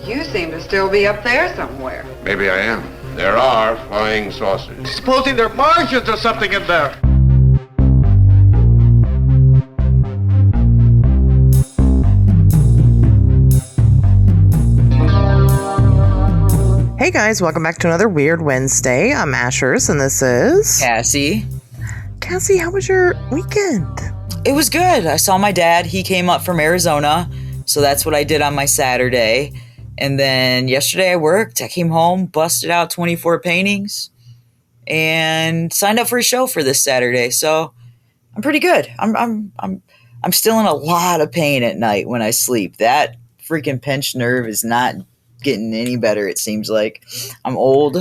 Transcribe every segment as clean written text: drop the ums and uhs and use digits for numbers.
You seem to still be up there somewhere. Maybe I am. There are flying saucers. Supposing they're Martians or something in there. Hey guys, welcome back to another Weird Wednesday. I'm SubmitWeird and this is... Cassie. Cassie, how was your weekend? It was good. I saw my dad. He came up from Arizona, so that's what I did on my Saturday. And then yesterday I worked. I came home, busted out 24 paintings, and signed up for a show for this Saturday. So I'm pretty good. I'm still in a lot of pain at night when I sleep. That freaking pinched nerve is not getting any better, it seems like. I'm old.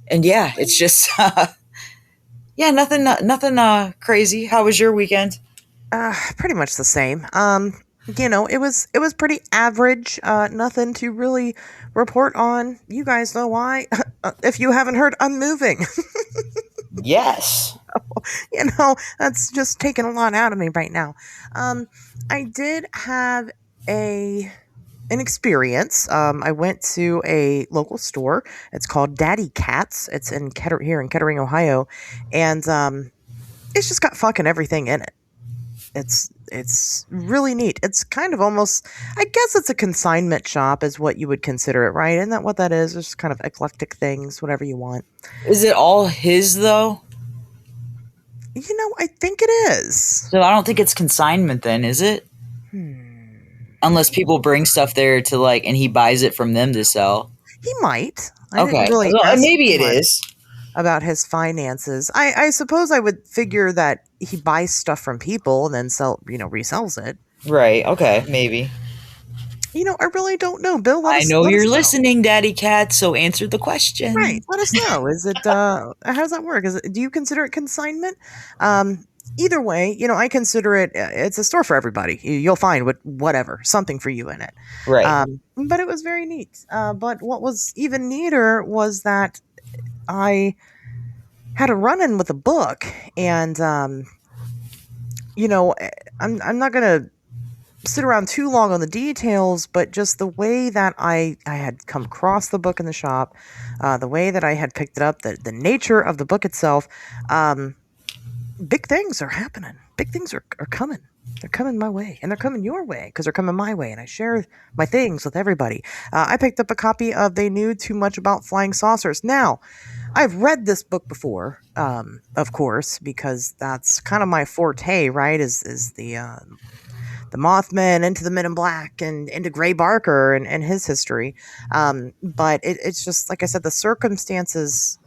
And yeah, it's just nothing crazy. How was your weekend? Pretty much the same. It was pretty average. Nothing to really report on. You guys know why. If you haven't heard, I'm moving. Yes. That's just taking a lot out of me right now. I did have an experience. I went to a local store. It's called Daddy Cats. It's here in Kettering, Ohio, and it's just got fucking everything in it. It's really neat. It's kind of almost, I guess it's a consignment shop is what you would consider it, right? Isn't that what that is? It's just kind of eclectic things, whatever you want. Is it all his though? I think it is. So I don't think it's consignment then, is it? Unless people bring stuff there to and he buys it from them to sell. He might. Okay. Maybe it is. About his finances. I suppose I would figure that he buys stuff from people and then resells it. Right. Okay. Maybe. I really don't know. Bill, I know you're listening, Daddy Cat, so answer the question. Right. Let us know. Is it, how does that work? Do you consider it consignment? Either way, I consider it, it's a store for everybody. You'll find whatever, something for you in it. Right. But it was very neat. But what was even neater was that I had a run-in with a book, and, I'm not going to sit around too long on the details, but just the way that I had come across the book in the shop, the way that I had picked it up, the nature of the book itself, big things are happening. Big things are coming. They're coming my way, and they're coming your way because they're coming my way, and I share my things with everybody. I picked up a copy of They Knew Too Much About Flying Saucers. Now, I've read this book before, of course, because that's kind of my forte, right, is the Mothman into the Men in Black and into Gray Barker and his history. But it's just, like I said, the circumstances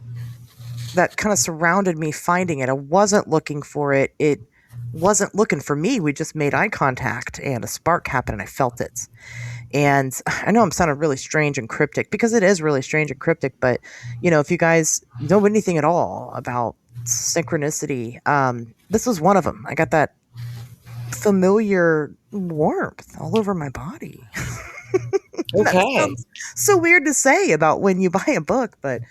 that kind of surrounded me finding it. I wasn't looking for it. It wasn't looking for me. We just made eye contact and a spark happened and I felt it. And I know I'm sounding really strange and cryptic because it is really strange and cryptic, but if you guys know anything at all about synchronicity, this was one of them. I got that familiar warmth all over my body. Okay. That sounds so weird to say about when you buy a book, but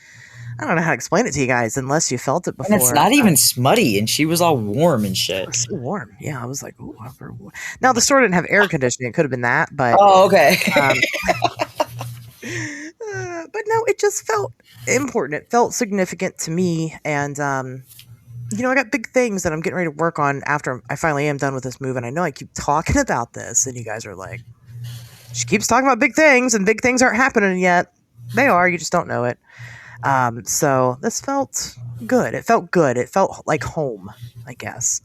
I don't know how to explain it to you guys unless you felt it before. And it's not even smutty, and she was all warm and shit. So warm. Yeah, I was like, ooh. Now, the store didn't have air conditioning. It could have been that, but... Oh, okay. But no, it just felt important. It felt significant to me, and... I got big things that I'm getting ready to work on after I finally am done with this move, and I know I keep talking about this, and you guys are like, she keeps talking about big things, and big things aren't happening yet. They are, you just don't know it. So this felt good. It felt good. It felt like home, I guess.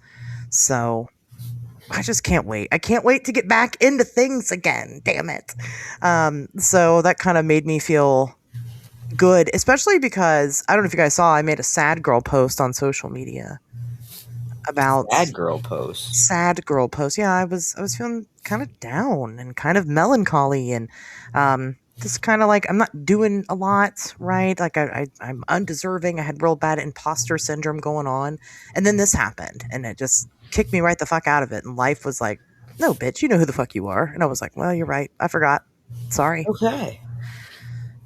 So I just can't wait. I can't wait to get back into things again. Damn it. So that kind of made me feel good, especially because I don't know if you guys saw, I made a sad girl post on social media about sad girl post. Yeah, I was feeling kind of down and kind of melancholy and just kind of like I'm not doing a lot, right? Like I'm undeserving. I had real bad imposter syndrome going on, and then this happened, and it just kicked me right the fuck out of it. And life was like, no, bitch, you know who the fuck you are. And I was like, well, you're right. I forgot. Sorry. Okay.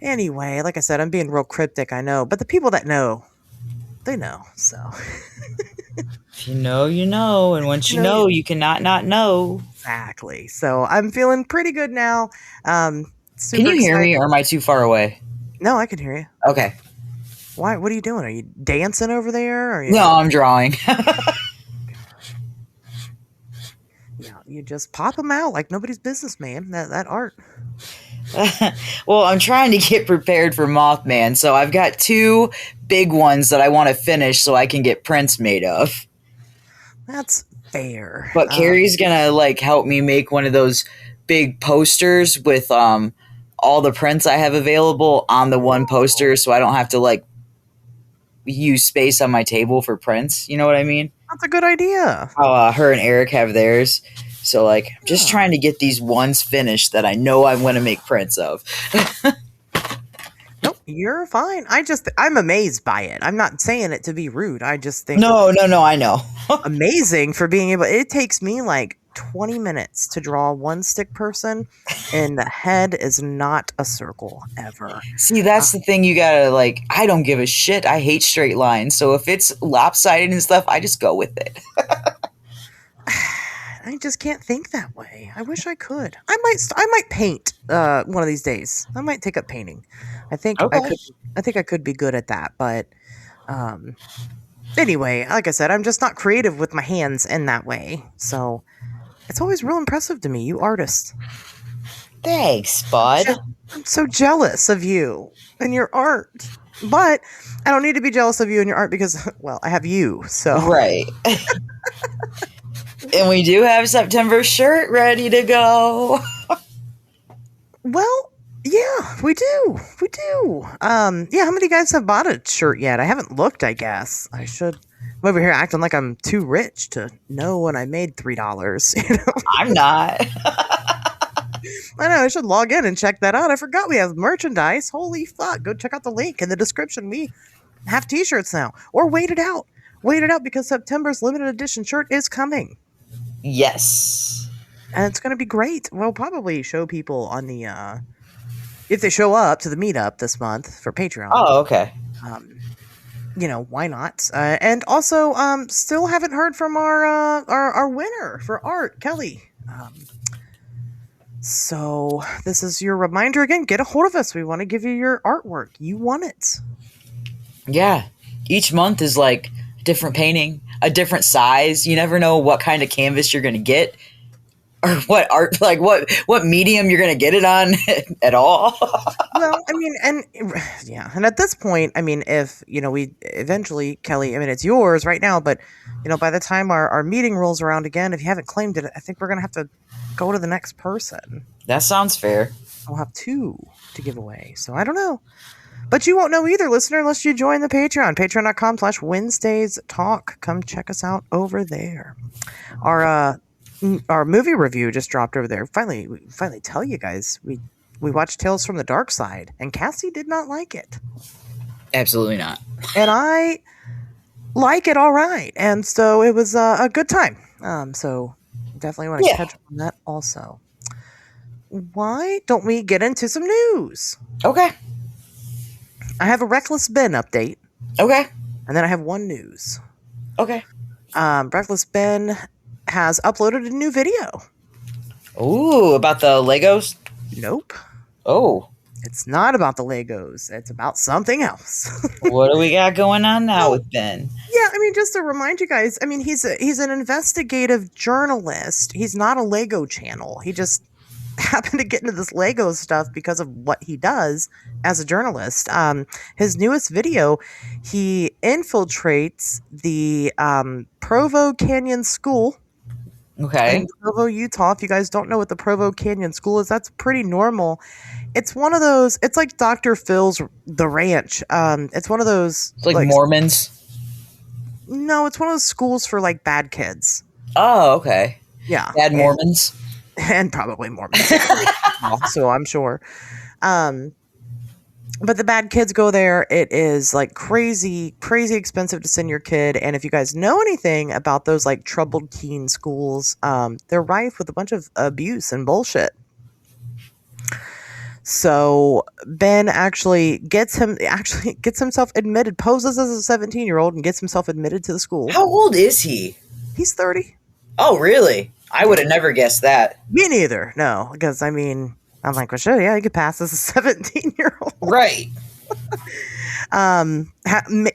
Anyway, like I said, I'm being real cryptic, I know. But the people that know, they know, so. If you know, you know. And once you know, you cannot not know. Exactly. So I'm feeling pretty good now. super Can you hear excited. me, or am I too far away? No, I can hear you. Okay. Why? What are you doing? Are you dancing over there? Or are you... No, I'm drawing. Yeah, you just pop them out like nobody's business, man. That art. Well, I'm trying to get prepared for Mothman, so I've got 2 big ones that I want to finish so I can get prints made of. That's fair. But Carrie's gonna like help me make one of those big posters with all the prints I have available on the one poster, so I don't have to like use space on my table for prints. You know what I mean? That's a good idea. How her and Eric have theirs. So like, I'm just trying to get these ones finished that I know I'm going to make prints of. Nope, you're fine. I'm amazed by it. I'm not saying it to be rude. I just think No, I know. amazing for being able. It takes me like 20 minutes to draw one stick person, and the head is not a circle ever. See, that's the thing you gotta like. I don't give a shit. I hate straight lines. So if it's lopsided and stuff, I just go with it. I just can't think that way. I wish I could. I might paint one of these days. I might take up painting. I think I could be good at that. But anyway, like I said, I'm just not creative with my hands in that way. So it's always real impressive to me, you artists. Thanks, bud. I'm so jealous of you and your art. But I don't need to be jealous of you and your art because, well, I have you. So Right. And we do have September's shirt ready to go. Well, yeah, we do. We do. Yeah, how many guys have bought a shirt yet? I haven't looked, I guess. I should. I'm over here acting like I'm too rich to know when I made $3. You know? I'm not. I know, I should log in and check that out. I forgot we have merchandise. Holy fuck. Go check out the link in the description. We have t-shirts now. Or wait it out. Wait it out because September's limited edition shirt is coming. Yes. And it's going to be great. We'll probably show people on the, if they show up to the meetup this month for Patreon. Oh, okay. You know, why not? And also, still haven't heard from our winner for art, Kelly. So this is your reminder again. Get a hold of us. We want to give you your artwork. You want it. Yeah. Each month is like a different painting, a different size. You never know what kind of canvas you're going to get or what art, like what medium you're going to get it on at all. Well, I mean, and yeah. And at this point, I mean, if, you know, we eventually, Kelly, I mean, it's yours right now, but, you know, by the time our meeting rolls around again, if you haven't claimed it, I think we're going to have to go to the next person. That sounds fair. We'll have 2 to give away. So I don't know. But you won't know either, listener, unless you join the Patreon. Patreon.com/Wednesdays Talk. Come check us out over there. Our movie review just dropped over there. We finally tell you guys. We watched Tales from the Dark Side, and Cassie did not like it. Absolutely not. And I like it all right. And so it was a good time. So definitely want to catch up on that also. Why don't we get into some news? Okay. I have a Reckless Ben update. Okay. And then I have one news. Okay. Reckless Ben has uploaded a new video. Ooh, about the Legos? Nope. Oh. It's not about the Legos. It's about something else. What do we got going on now with Ben? Yeah, I mean, just to remind you guys, I mean, he's an investigative journalist. He's not a Lego channel. He just happened to get into this Lego stuff because of what he does as a journalist. His newest video, he infiltrates the Provo Canyon School. Okay. In Provo, Utah. If you guys don't know what the Provo Canyon School is, that's pretty normal. It's one of those, it's like Dr. Phil's The Ranch. It's one of those. It's like Mormons? No, it's one of those schools for like bad kids. Oh, okay. Yeah. Bad Mormons? And probably Mormons. So I'm sure. But the bad kids go there. It is like crazy expensive to send your kid. And if you guys know anything about those like troubled teen schools, they're rife with a bunch of abuse and bullshit. So Ben actually gets himself admitted, poses as a 17-year-old and gets himself admitted to the school. How old is he? He's 30. Oh, really? I would have never guessed that. Me neither. No, because I mean, I'm like, well, sure, yeah, you could pass as a 17-year-old. Right.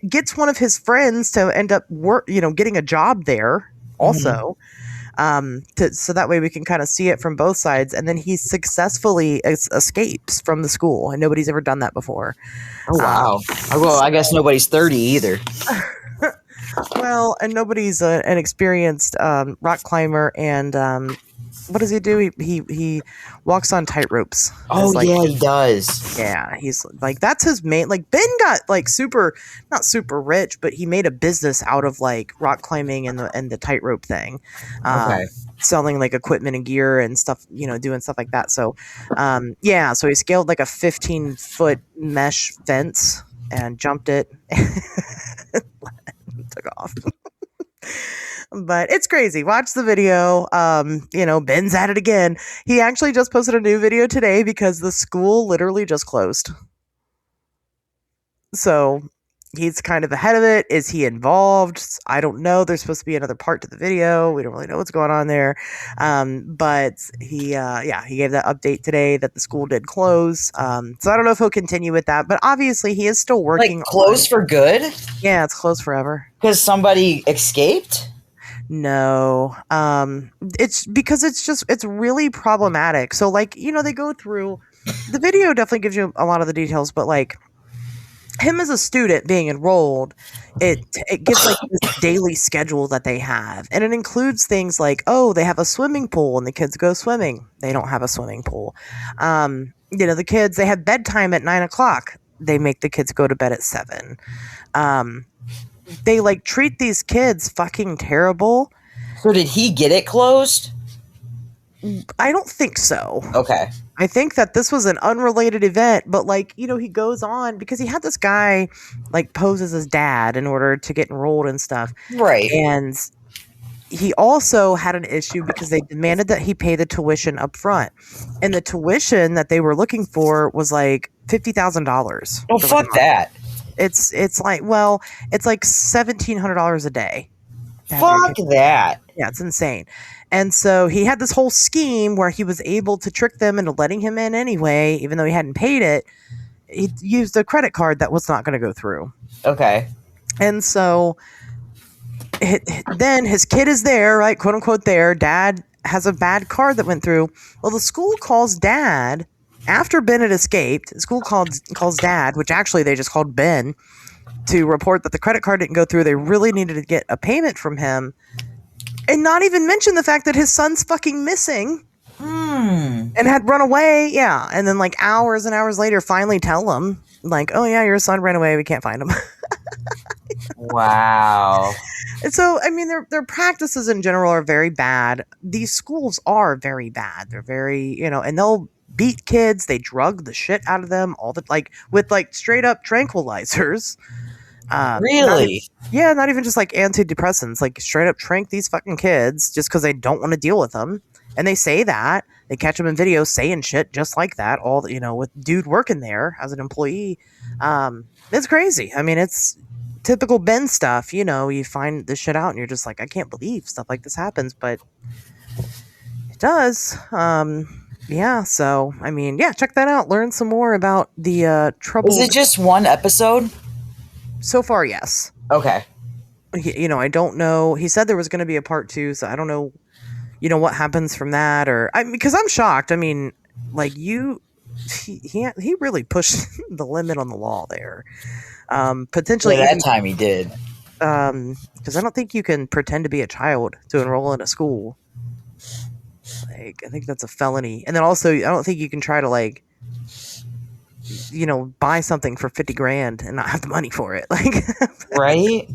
Gets one of his friends to end up getting a job there also. So that way we can kind of see it from both sides. And then he successfully escapes from the school, and nobody's ever done that before. Oh, wow. Well, I guess nobody's 30 either. Well, and nobody's an experienced rock climber. And what does he do? He walks on tightropes. Oh, yeah, he does. Yeah, he's like, that's his main. Like, Ben got like not super rich, but he made a business out of like rock climbing and the tightrope thing. Okay. Selling like equipment and gear and stuff, doing stuff like that. So, so he scaled like a 15-foot mesh fence and jumped it. Took off. But it's crazy. Watch the video. Ben's at it again. He actually just posted a new video today because the school literally just closed. So he's kind of ahead of it. Is he involved? I don't know. There's supposed to be another part to the video. We don't really know what's going on there. But he gave that update today that the school did close. So I don't know if he'll continue with that, but obviously he is still working. Like closed for good? Yeah, it's closed forever. Because somebody escaped? No, it's because it's really problematic. So like, they go through the video, definitely gives you a lot of the details, but like him as a student being enrolled, it gives like this daily schedule that they have. And it includes things like, they have a swimming pool and the kids go swimming. They don't have a swimming pool. The kids, they have bedtime at 9:00. They make the kids go to bed at 7. They like treat these kids fucking terrible. So did he get it closed? I don't think so. Okay. I think that this was an unrelated event, but like, he goes on because he had this guy like pose as his dad in order to get enrolled and stuff. Right. And he also had an issue because they demanded that he pay the tuition up front. And the tuition that they were looking for was like $50,000. Oh, fuck that. It's like $1,700 a day. Fuck that. Yeah, it's insane. And so he had this whole scheme where he was able to trick them into letting him in anyway, even though he hadn't paid it. He used a credit card that was not going to go through. Okay. And so then his kid is there, right? Quote unquote there. Dad has a bad card that went through. Well, the school calls dad after Ben had escaped. The school calls dad, which actually they just called Ben, to report that the credit card didn't go through. They really needed to get a payment from him. And not even mention the fact that his son's fucking missing. And had run away. Yeah. And then like hours and hours later, finally tell him like, oh yeah, your son ran away. We can't find him. Wow. And so, I mean, their practices in general are very bad. These schools are very bad. They're very, and they'll beat kids. They drug the shit out of them with straight up tranquilizers. Really? Not even just like antidepressants, like straight up trank these fucking kids just because they don't want to deal with them. And they say that. They catch them in videos saying shit just like that, all, with dude working there as an employee. It's crazy. I mean, it's typical Ben stuff. You find this shit out and you're just like, I can't believe stuff like this happens, but it does. So, I mean, check that out. Learn some more about the trouble. Is it just one episode? So far, yes. Okay. I don't know. He said there was going to be a part 2, so I don't know, what happens from that, because I'm shocked. I mean, like he really pushed the limit on the law there. Potentially, that time he did. Because I don't think you can pretend to be a child to enroll in a school. Like, I think that's a felony. And then also, I don't think you can try to buy something for $50,000 and not have the money for it. Like, right?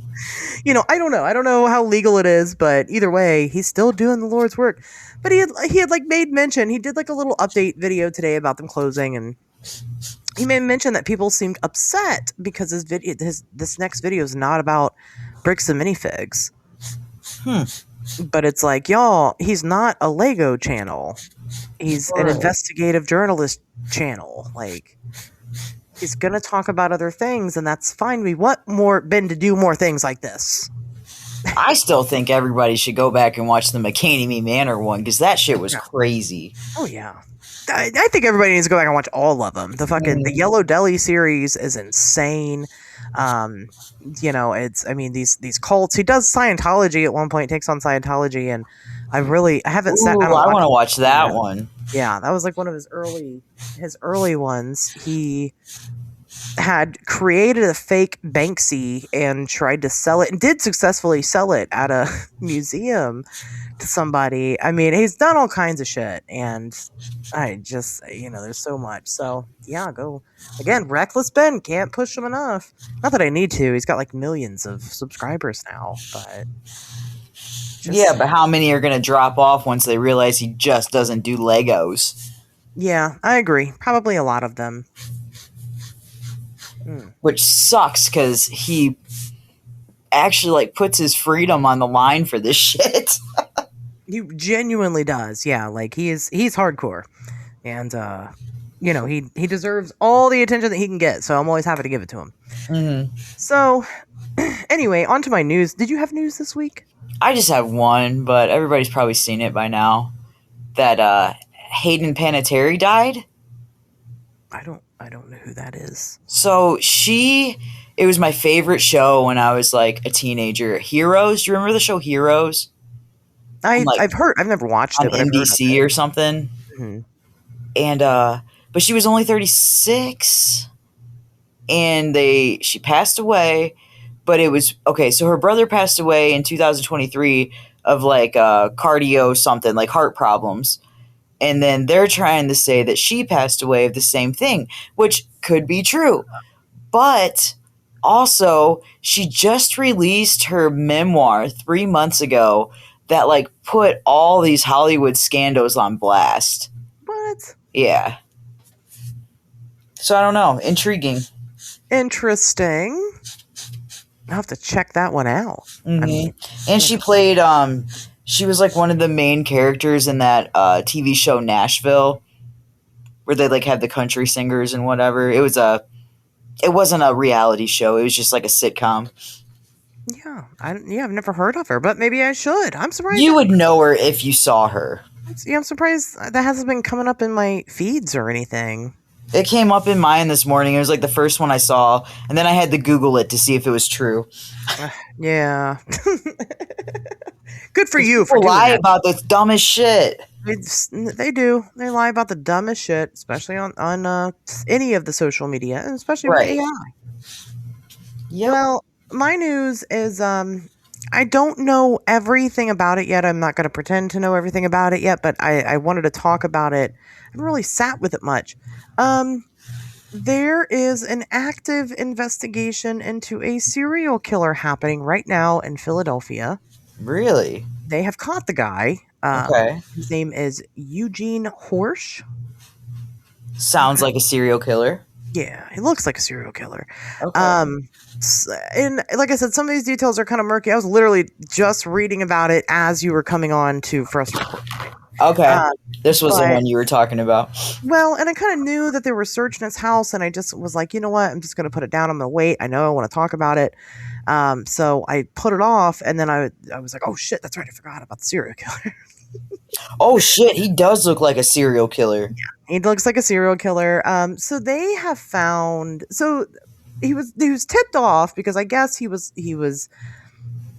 I don't know. I don't know how legal it is, but either way, he's still doing the Lord's work. But he had made mention. He did a little update video today about them closing, and he made mention that people seemed upset because this next video is not about bricks and minifigs. But it's like, y'all, he's not a Lego channel. He's an investigative journalist channel. Like, he's gonna talk about other things, and that's fine. We want Ben to do more things like this. I still think everybody should go back and watch the McCaney Manor one, because that shit was crazy. Oh yeah. I think everybody needs to go back and watch all of them. The Yellow Deli series is insane. These cults. He does Scientology at one point, takes on Scientology, and I haven't sat down. I want to watch that one. Yeah, that was like one of his early ones. He had created a fake Banksy and tried to sell it, and did successfully sell it at a museum to somebody. I mean, he's done all kinds of shit, and I just, there's so much. So yeah, go again. Reckless Ben, can't push him enough. Not that I need to. He's got like millions of subscribers now, but but how many are going to drop off once they realize he just doesn't do Legos? Yeah, I agree. Probably a lot of them. Which sucks because he actually like puts his freedom on the line for this shit. He genuinely does. Yeah, like he's hardcore, and he deserves all the attention that he can get. So I'm always happy to give it to him. Mm-hmm. So anyway, on to my news. Did you have news this week? I just have one, but everybody's probably seen it by now. That Hayden Panettiere died. I don't know who that is. So it was my favorite show when I was like a teenager. Heroes. Do you remember the show Heroes? I've heard. I've never watched it, but NBC or something. Mm-hmm. And but she was only 36, and she passed away. But it was okay. So her brother passed away in 2023 of like cardio something, like heart problems. And then they're trying to say that she passed away of the same thing, which could be true. But also, she just released her memoir 3 months ago that like put all these Hollywood scandals on blast. What? Yeah. So I don't know. Intriguing. Interesting. I'll have to check that one out. Mm-hmm. I mean, and she played she was like one of the main characters in that TV show Nashville, where they like had the country singers and whatever. It wasn't a reality show. It was just like a sitcom. Yeah, I've never heard of her, but maybe I should. I'm surprised you would know her if you saw her. Yeah, I'm surprised that hasn't been coming up in my feeds or anything. It came up in mine this morning. It was like the first one I saw, and then I had to Google it to see if it was true. Yeah. Good for you for doing lie that. about the dumbest shit. They do. They lie about the dumbest shit, especially on any of the social media, and especially with AI. Yep. Well, my news is I don't know everything about it yet. I'm not going to pretend to know everything about it yet, but I wanted to talk about it. I haven't really sat with it much. There is an active investigation into a serial killer happening right now in Philadelphia. Really? They have caught the guy. Okay. His name is Eugene Horsch. Sounds like a serial killer. Yeah, he looks like a serial killer. Okay. And like I said, some of these details are kind of murky. I was literally just reading about it as you were coming on to for us to record. Okay. This was the one you were talking about. Well, and I kind of knew that they were searching his house, and I just was like, you know what? I'm just going to put it down. I'm going to wait. I know I want to talk about it. So I put it off, and then I was like, oh, shit, that's right. I forgot about the serial killer. Oh, shit. He does look like a serial killer. Yeah, he looks like a serial killer. So they have found... So he was tipped off because I guess he was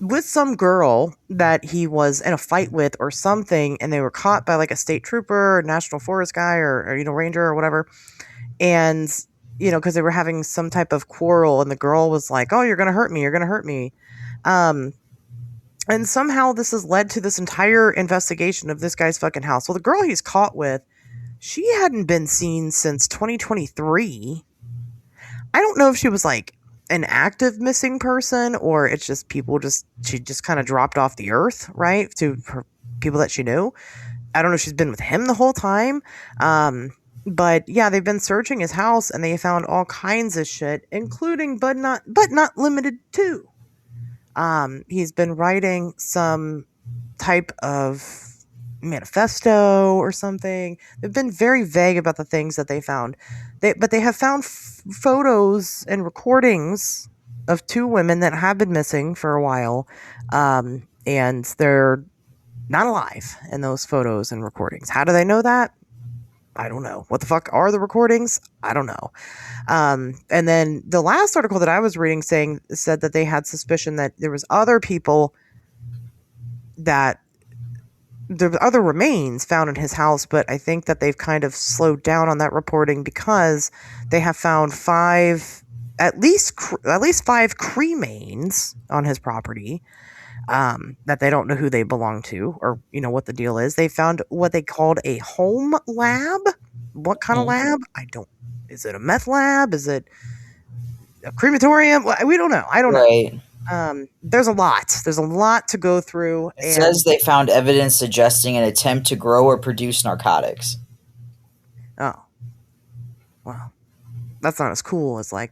with some girl that he was in a fight with or something, and they were caught by like a state trooper or national forest guy or ranger or whatever. And, because they were having some type of quarrel, and the girl was like, oh, you're going to hurt me. You're going to hurt me. And somehow this has led to this entire investigation of this guy's fucking house. Well, the girl he's caught with, she hadn't been seen since 2023. I don't know if she was like an active missing person, or it's just she just kind of dropped off the earth, right? To her people that she knew. I don't know if she's been with him the whole time. But yeah, they've been searching his house, and they found all kinds of shit, including but not limited to. He's been writing some type of manifesto or something. They've been very vague about the things that they found. But they have found photos and recordings of two women that have been missing for a while, and they're not alive in those photos and recordings. How do they know that? I don't know. What the fuck are the recordings? I don't know. And then the last article that I was reading said that they had suspicion that there was other people that there were other remains found in his house, but I think that they've kind of slowed down on that reporting because they have found at least 5 cremains on his property. That they don't know who they belong to or, what the deal is. They found what they called a home lab. What kind of lab? Is it a meth lab? Is it a crematorium? We don't know. I don't know. There's a lot. There's a lot to go through. It says they found evidence suggesting an attempt to grow or produce narcotics. Oh. Well, that's not as cool as I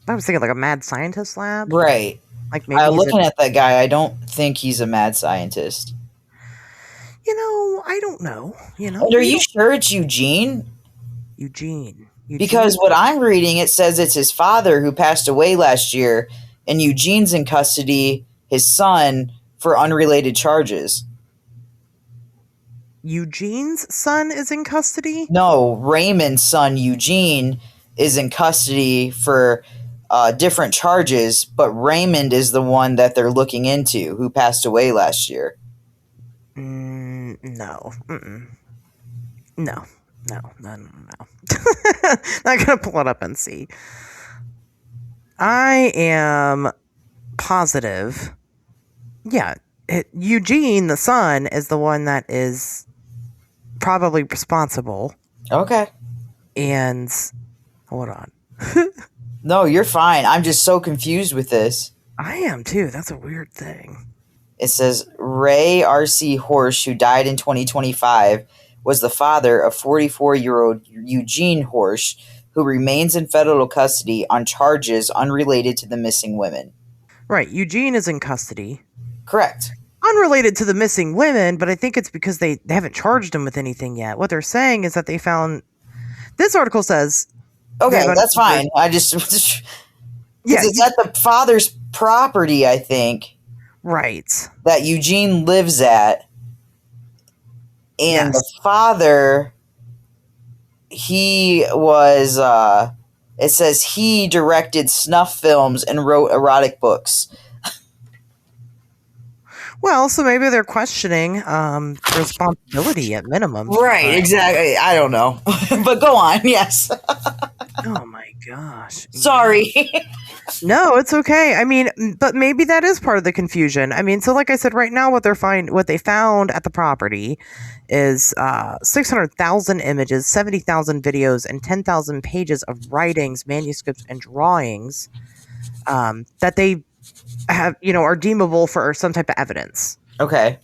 was thinking like a mad scientist lab. Right. Like maybe looking at that guy, I don't think he's a mad scientist. I don't know. And are you sure it's Eugene? Eugene. Because what I'm reading, it says it's his father who passed away last year, and Eugene's in custody, his son, for unrelated charges. Eugene's son is in custody? No, Raymond's son, Eugene, is in custody for different charges, but Raymond is the one that they're looking into, who passed away last year. No. No. Not gonna pull it up and see. I am positive. Yeah, Eugene, the son, is the one that is probably responsible. Okay. And hold on. No, you're fine. I'm just so confused with this. I am too. That's a weird thing. It says Ray R.C. Horsch, who died in 2025, was the father of 44-year-old Eugene Horsch, who remains in federal custody on charges unrelated to the missing women. Right. Eugene is in custody. Correct. Unrelated to the missing women, but I think it's because they haven't charged him with anything yet. What they're saying is that they found... This article says... Okay, that's fine. I just... Yeah, it's at the father's property, I think. Right. That Eugene lives at. And the father, he was... it says he directed snuff films and wrote erotic books. Well, so maybe they're questioning responsibility at minimum. Right, exactly. I don't know. But go on, yes. Oh my gosh. Sorry. No, it's okay. I mean, but maybe that is part of the confusion. I mean, so like I said, right now what they found at the property is 600,000 images, 70,000 videos, and 10,000 pages of writings, manuscripts, and drawings that they have, are deemable for some type of evidence. Okay.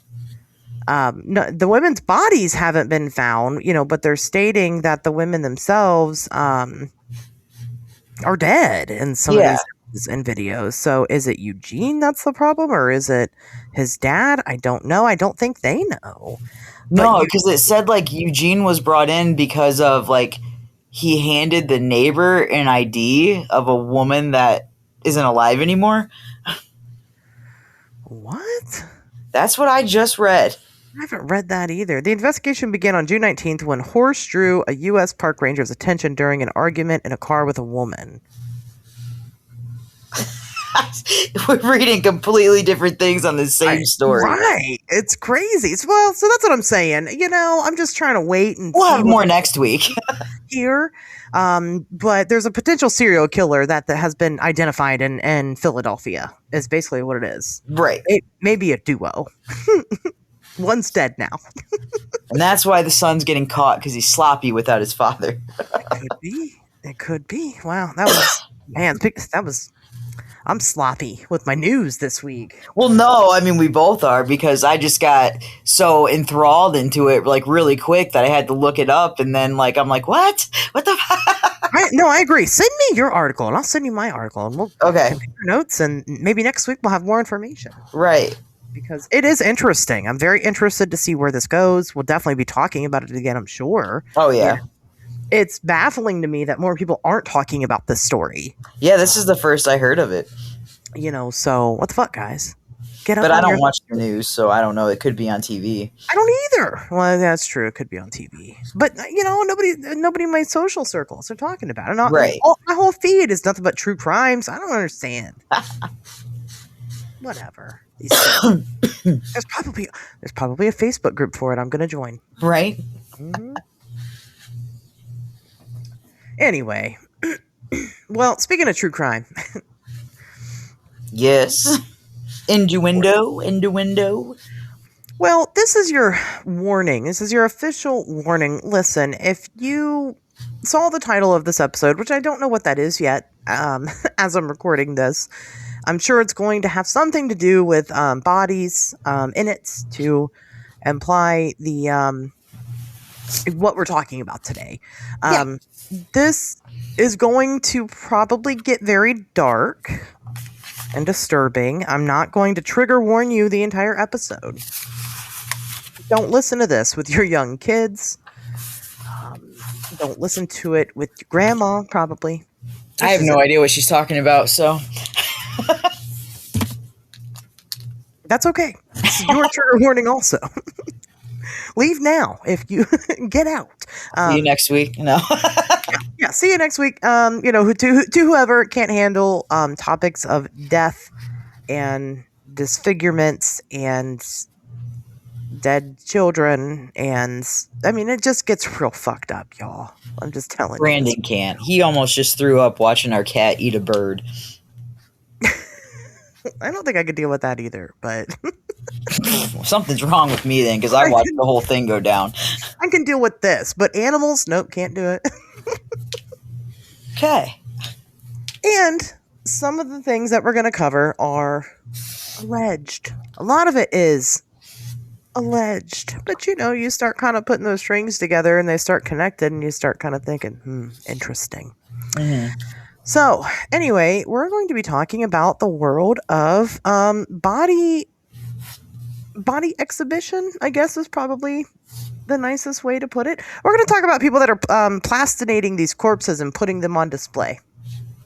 No, the women's bodies haven't been found, but they're stating that the women themselves are dead in some of these images and videos. So is it Eugene that's the problem, or is it his dad? I don't know. I don't think they know. No, because it said Eugene was brought in because of he handed the neighbor an ID of a woman that isn't alive anymore. What? That's what I just read. I haven't read that either. The investigation began on June 19th when Horsch drew a U.S. park ranger's attention during an argument in a car with a woman. We're reading completely different things on the same story. Right. It's crazy. Well, so that's what I'm saying. I'm just trying to wait and we'll have more next week. Here. But there's a potential serial killer that has been identified in Philadelphia is basically what it is. Right. It may be a duo. One's dead now. And that's why the son's getting caught, because he's sloppy without his father. It could be. Wow. That was, I'm sloppy with my news this week. Well, no, I mean, we both are, because I just got so enthralled into it really quick that I had to look it up, and then I'm like, what the I agree. Send me your article and I'll send you my article, and we'll compare notes, and maybe next week we'll have more information. Right. Because it is interesting. I'm very interested to see where this goes. We'll definitely be talking about it again, I'm sure. Oh, yeah. It's baffling to me that more people aren't talking about this story. Yeah, this is the first I heard of it. So what the fuck, guys? Get up But on I don't your... watch the news, so I don't know. It could be on TV. I don't either. Well, that's true. It could be on TV, but nobody in my social circles are talking about it. Right. My whole feed is nothing but true crimes. I don't understand. Whatever. There's probably a Facebook group for it. I'm going to join. Right. Mhm. Anyway, well, speaking of true crime, Yes. Innuendo. well, this is your warning. This is your official warning. Listen, if you saw the title of this episode, which I don't know what that is yet, as I'm recording this, I'm sure it's going to have something to do with bodies in it to imply the what we're talking about today. This is going to probably get very dark and disturbing. I'm not going to trigger warn you the entire episode. Don't listen to this with your young kids. Don't listen to it with your grandma, probably. I have no idea what she's talking about, so. That's okay. This is your trigger warning also. Leave now if you get out. See you next week. No. Yeah, see you next week. To whoever can't handle topics of death and disfigurements and dead children, and I mean, it just gets real fucked up, y'all. I'm just telling Brandon you. can't. He almost just threw up watching our cat eat a bird. I don't think I could deal with that either, but Something's wrong with me then, because I watched the whole thing go down. I can deal with this. But animals, nope, can't do it. Okay. And some of the things that we're going to cover are alleged. A lot of it is alleged. But, you start kind of putting those strings together and they start connected and you start kind of thinking, interesting. Mm-hmm. So, anyway, we're going to be talking about the world of body exhibition, I guess is probably the nicest way to put it. We're going to talk about people that are plastinating these corpses and putting them on display.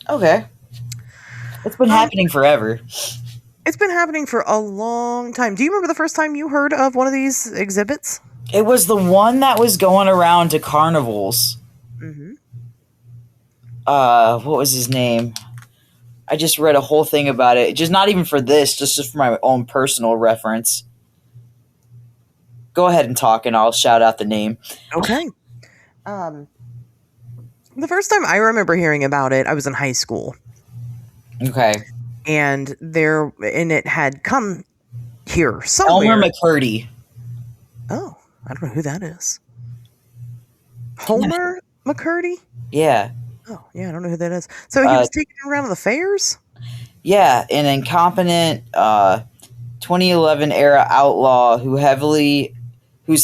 Okay. It's been happening forever. It's been happening for a long time. Do you remember the first time you heard of one of these exhibits? It was the one that was going around to carnivals. Mm-hmm. What was his name? I just read a whole thing about it. Just not even for this, just for my own personal reference. Go ahead and talk, and I'll shout out the name. Okay. The first time I remember hearing about it, I was in high school. Okay. And it had come here somewhere. Elmer McCurdy. Oh, I don't know who that is. Homer McCurdy? Yeah. Oh, yeah, I don't know who that is. So he was taking it around to the fairs? Yeah, an incompetent 2011 era outlaw whose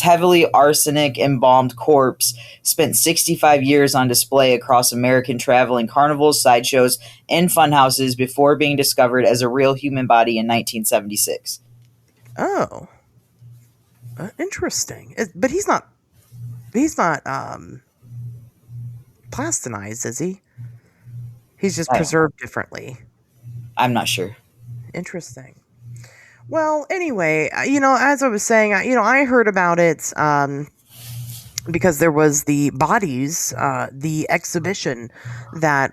heavily arsenic embalmed corpse spent 65 years on display across American traveling carnivals, sideshows, and funhouses before being discovered as a real human body in 1976. Oh. Interesting. But he's not plastinized, is he? He's just preserved differently. I'm not sure. Interesting. Well, anyway, as I was saying, I heard about it because there was the BodiesL The Exhibition that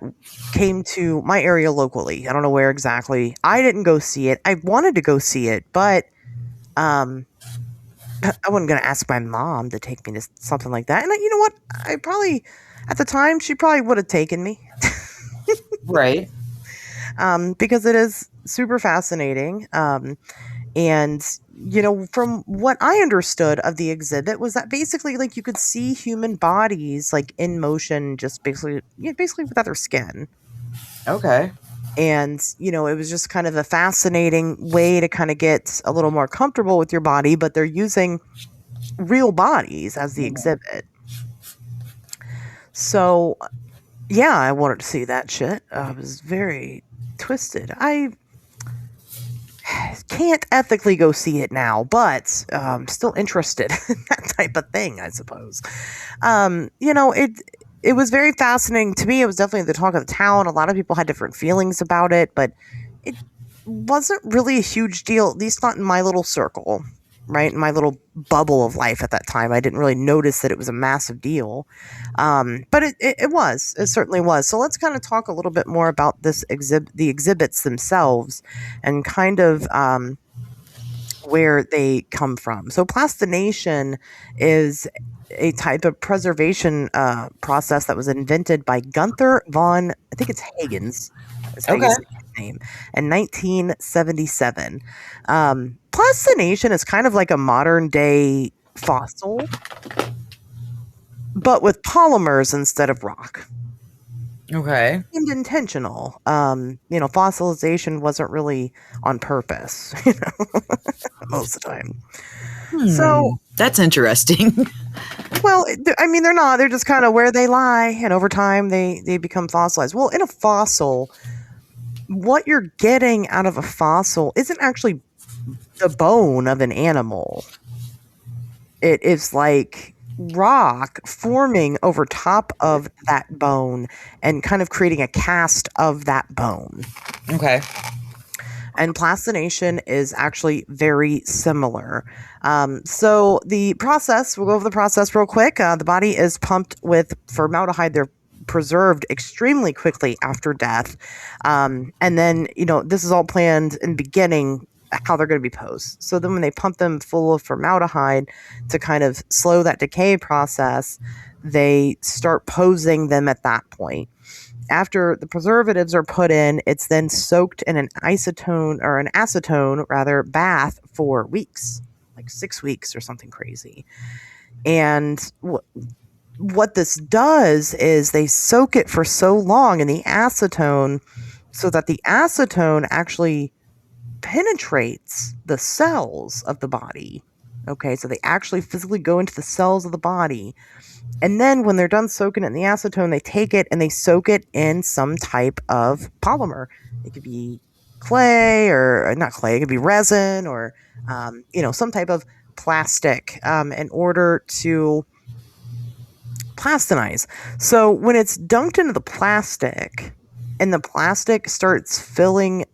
came to my area locally. I don't know where exactly. I didn't go see it. I wanted to go see it, but I wasn't going to ask my mom to take me to something like that. And you know what? At the time, she probably would have taken me. Right. Because it is super fascinating. And, from what I understood of the exhibit was that basically, like, you could see human bodies, like, in motion, just basically without their skin. Okay. And, it was just kind of a fascinating way to kind of get a little more comfortable with your body, but they're using real bodies as the exhibit. So, yeah, I wanted to see that shit. I was very twisted. I can't ethically go see it now, but still interested in that type of thing, I suppose. It was very fascinating to me. It was definitely the talk of the town. A lot of people had different feelings about it, but wasn't really a huge deal, at least not in my little circle, right? In my little bubble of life at that time. I didn't really notice that it was a massive deal. But it was. It certainly was. So let's kind of talk a little bit more about the exhibits themselves and kind of where they come from. So plastination is a type of preservation process that was invented by Gunther von, I think it's Hagens. Is how you say his name, in 1977. Plastination is kind of like a modern day fossil, but with polymers instead of rock. Okay. And intentional. Fossilization wasn't really on purpose, most of the time. So that's interesting. Well, I mean, they're not. They're just kind of where they lie, and over time they become fossilized. Well, in a fossil, what you're getting out of a fossil isn't actually the bone of an animal. It is like rock forming over top of that bone and kind of creating a cast of that bone. Okay. And plastination is actually very similar. So the process, we'll go over the process real quick. The body is pumped with formaldehyde. They're preserved extremely quickly after death. And then, this is all planned in the beginning, how they're going to be posed. So then when they pump them full of formaldehyde to kind of slow that decay process, they start posing them at that point. After the preservatives are put in, it's then soaked in an acetone bath for weeks, like 6 weeks or something crazy. And what this does is they soak it for so long in the acetone so that the acetone actually penetrates the cells of the body. Okay, so they actually physically go into the cells of the body. And then when they're done soaking it in the acetone, they take it and they soak it in some type of polymer. It could be clay or not clay. It could be resin or, some type of plastic in order to plastinize. So when it's dunked into the plastic and the plastic starts filling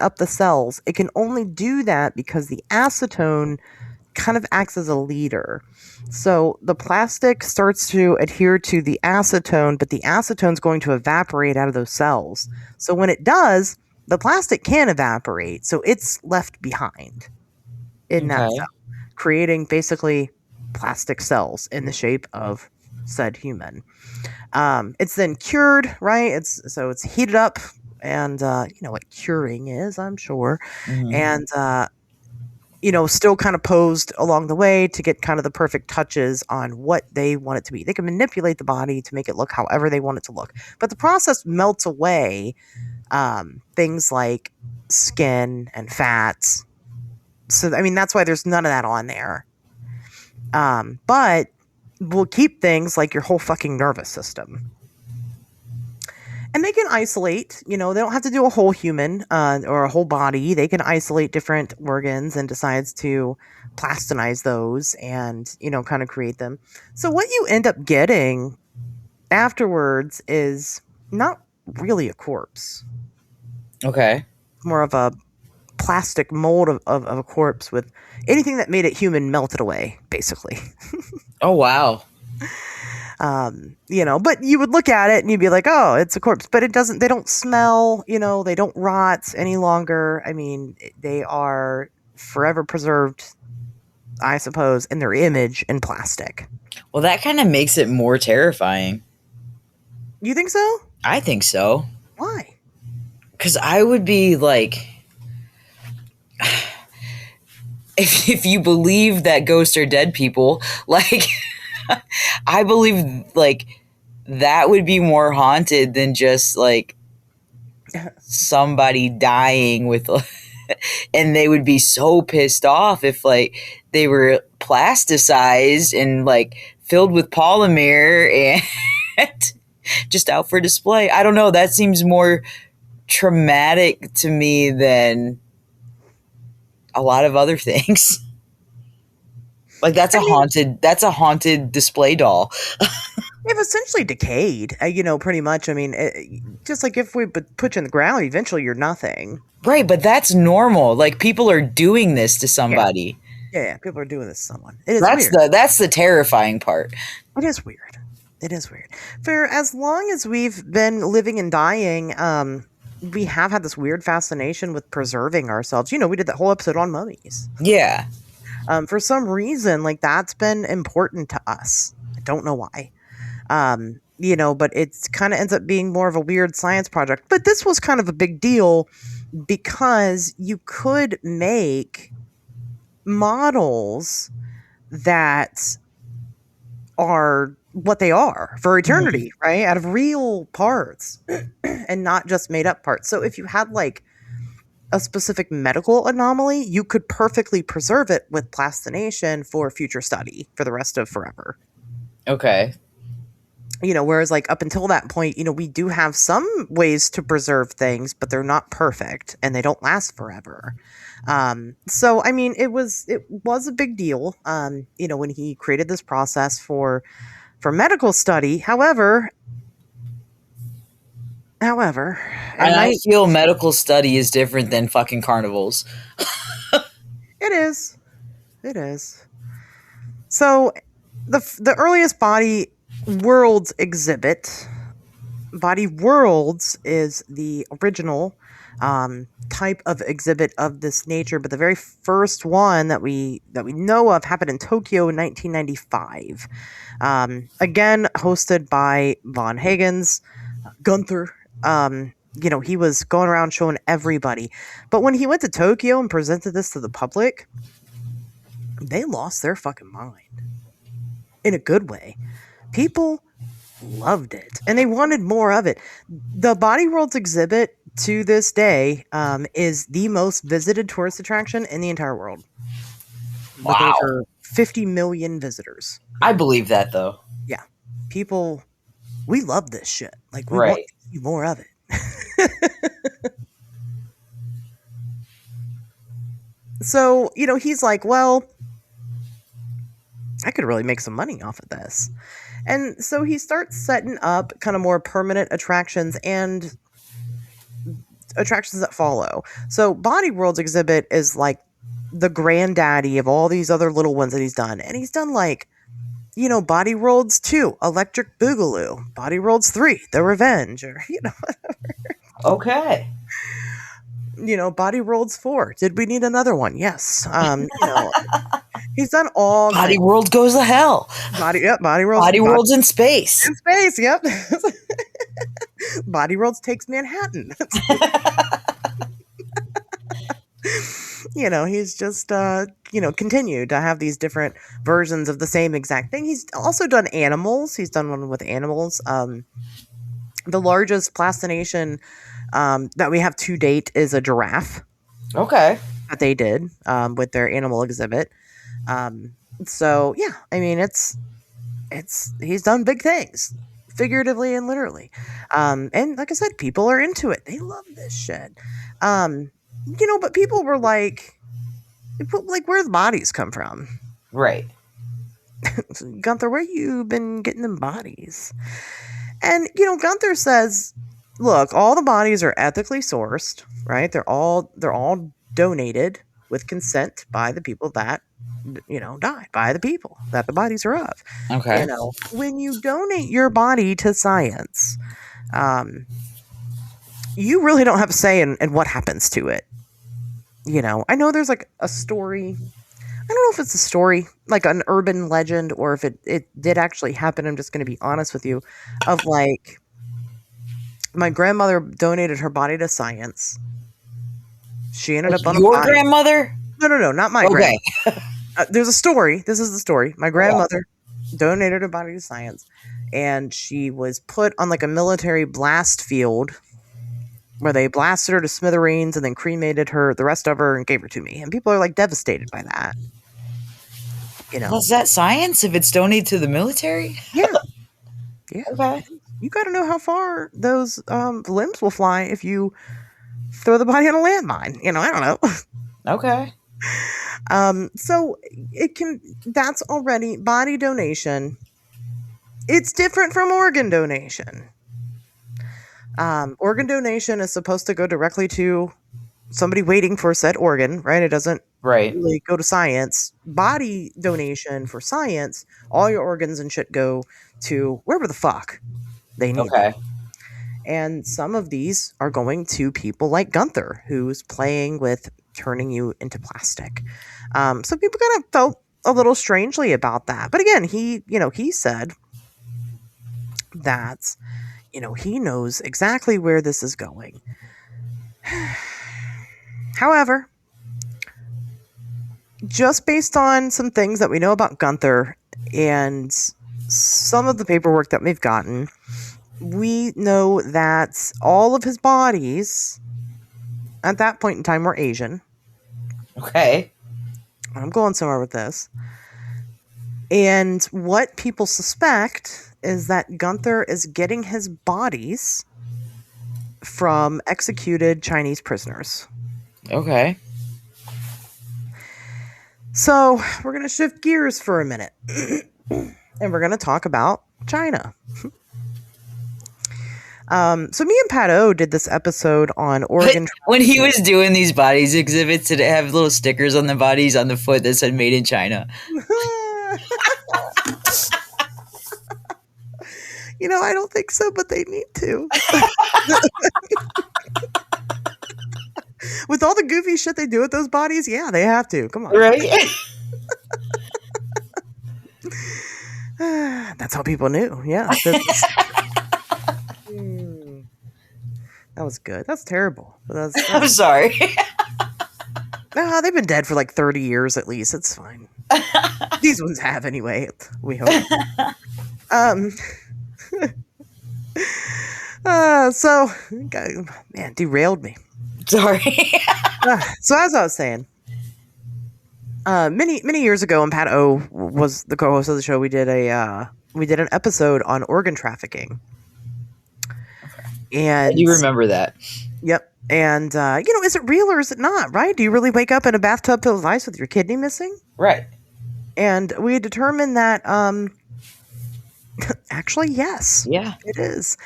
up the cells, it can only do that because the acetone kind of acts as a leader. So the plastic starts to adhere to the acetone, but the acetone is going to evaporate out of those cells. So when it does, the plastic can evaporate. So it's left behind in that cell, creating basically plastic cells in the shape of said human. It's then cured, right? It's heated up, and you know what curing is, I'm sure. And still kind of posed along the way to get kind of the perfect touches on what they want it to be. They can manipulate the body to make it look however they want it to look. But the process melts away things like skin and fats. So, I mean, that's why there's none of that on there. But we'll keep things like your whole fucking nervous system. And they can isolate, they don't have to do a whole human or a whole body. They can isolate different organs and decides to plastinize those and, kind of create them. So what you end up getting afterwards is not really a corpse. Okay. More of a plastic mold of a corpse with anything that made it human melted away, basically. Oh, wow. But you would look at it and you'd be like, oh, it's a corpse, but they don't smell, they don't rot any longer. I mean, they are forever preserved, I suppose, in their image in plastic. Well, that kind of makes it more terrifying. You think so? I think so. Why? Because I would be like, if you believe that ghosts are dead people, like, I believe like that would be more haunted than just like somebody dying with, and they would be so pissed off if like they were plasticized and like filled with polymer and just out for display. I don't know. That seems more traumatic to me than a lot of other things. Like that's a haunted display doll. They've essentially decayed, pretty much. I mean, just like if we put you in the ground, eventually you're nothing. Right, but that's normal. Like, people are doing this to somebody. Yeah, people are doing this to someone. It is weird. That's the terrifying part. It is weird. It is weird. For as long as we've been living and dying, we have had this weird fascination with preserving ourselves. We did that whole episode on mummies. Yeah. For some reason, like, that's been important to us. I don't know why. But it's kind of ends up being more of a weird science project. But this was kind of a big deal because you could make models that are what they are for eternity, right? Out of real parts and not just made up parts. So if you had like a specific medical anomaly, you could perfectly preserve it with plastination for future study for the rest of forever. Okay. Whereas like up until that point, we do have some ways to preserve things, but they're not perfect and they don't last forever. So, I mean, it was a big deal, when he created this process for medical study. However, and I feel medical study is different than fucking carnivals. It is. So the earliest Body Worlds exhibit, Body Worlds, is the original type of exhibit of this nature, but the very first one that we know of happened in Tokyo in 1995. Again, hosted by Von Hagens, Gunther. He was going around showing everybody. But when he went to Tokyo and presented this to the public, they lost their fucking mind. In a good way. People loved it. And they wanted more of it. The Body Worlds exhibit, to this day, is the most visited tourist attraction in the entire world. With Wow. over 50 million visitors. I believe that, though. Yeah. People, we love this shit. Like, we Right. want to see more of it. So, he's like, well, I could really make some money off of this. And so he starts setting up kind of more permanent attractions and attractions that follow. So Body Worlds exhibit is like the granddaddy of all these other little ones that he's done. And he's done like, Body Worlds 2, Electric Boogaloo, Body Worlds 3, The Revenge, or, whatever. Okay. Body Worlds 4. Did we need another one? Yes. He's done all Body World goes to hell. Body Worlds. Body World's in space. In space, yep. Body Worlds takes Manhattan. He's just, continued to have these different versions of the same exact thing. He's also done animals. He's done one with animals. The largest plastination that we have to date is a giraffe. Okay. That they did with their animal exhibit. So yeah, I mean, he's done big things, figuratively and literally. And like I said, people are into it. They love this shit. But people were like, where the bodies come from? Right. Gunther, where you been getting them bodies? And, Gunther says, look, all the bodies are ethically sourced, right? They're all donated with consent by the people that, die, by the people that the bodies are of. Okay. When you donate your body to science, you really don't have a say in what happens to it. I know there's like a story. I don't know if it's a story, like an urban legend, or if it did actually happen. I'm just going to be honest with you, of like, my grandmother donated her body to science. She ended up on your a body. Grandmother? No, not my Okay. grandmother. There's a story. This is the story. My grandmother donated her body to science, and she was put on like a military blast field where they blasted her to smithereens and then cremated her, the rest of her, and gave her to me. And people are like devastated by that. Was that science if it's donated to the military? Yeah. Okay. You got to know how far those limbs will fly if you throw the body on a landmine. I don't know. Okay. So that's already body donation It's different from organ donation. Organ donation is supposed to go directly to somebody waiting for said organ, right? It doesn't Right. really go to science. Body donation for science, all your organs and shit go to wherever the fuck they need them. Okay. And some of these are going to people like Gunther, who's playing with turning you into plastic. So people kind of felt a little strangely about that. But again, he said that, he knows exactly where this is going. However, just based on some things that we know about Gunther and some of the paperwork that we've gotten, we know that all of his bodies at that point in time were Asian. Okay. I'm going somewhere with this. And what people suspect is that Gunther is getting his bodies from executed Chinese prisoners. Okay. So we're going to shift gears for a minute. And we're going to talk about China. So me and Pat O did this episode on Oregon. When he was doing these bodies exhibits, did it have little stickers on the bodies on the foot that said "Made in China"? I don't think so, but they need to. With all the goofy shit they do with those bodies, yeah, they have to. Come on. Right? That's how people knew. Yeah. That was good. That's terrible. But I'm sorry. they've been dead for like 30 years at least. It's fine. These ones have anyway. We hope. So, man, derailed me. Sorry. So as I was saying, many years ago, when Pat O was the co-host of the show, we did an episode on organ trafficking. And You remember that? Yep. And is it real or is it not? Right? Do you really wake up in a bathtub full of ice with your kidney missing? Right. And we determined that actually, yes. Yeah. It is.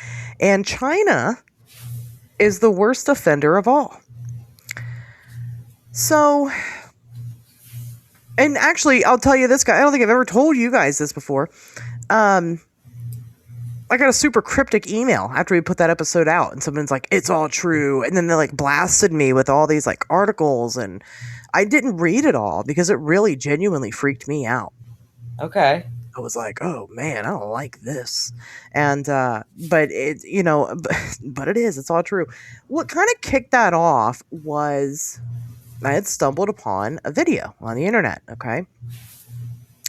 And China is the worst offender of all. So, and actually, I'll tell you this, guy. I don't think I've ever told you guys this before. I got a super cryptic email after we put that episode out, and someone's like, "It's all true," and then they like blasted me with all these like articles, and I didn't read it all because it really genuinely freaked me out. Okay. I was like, "Oh man, I don't like this," and but it, but it is. It's all true. What kind of kicked that off was I had stumbled upon a video on the internet. Okay,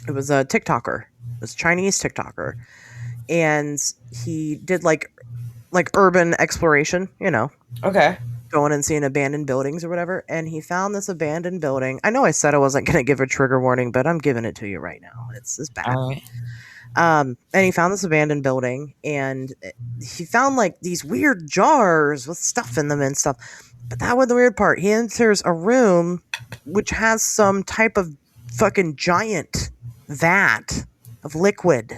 it was a TikToker. It was a Chinese TikToker, and he did like urban exploration. Okay. Going and seeing abandoned buildings or whatever, and he found this abandoned building. I know I said I wasn't going to give a trigger warning, but I'm giving it to you right now. It's bad. All right. And he found this abandoned building, and he found like these weird jars with stuff in them and stuff. But that was the weird part. He enters a room which has some type of fucking giant vat of liquid.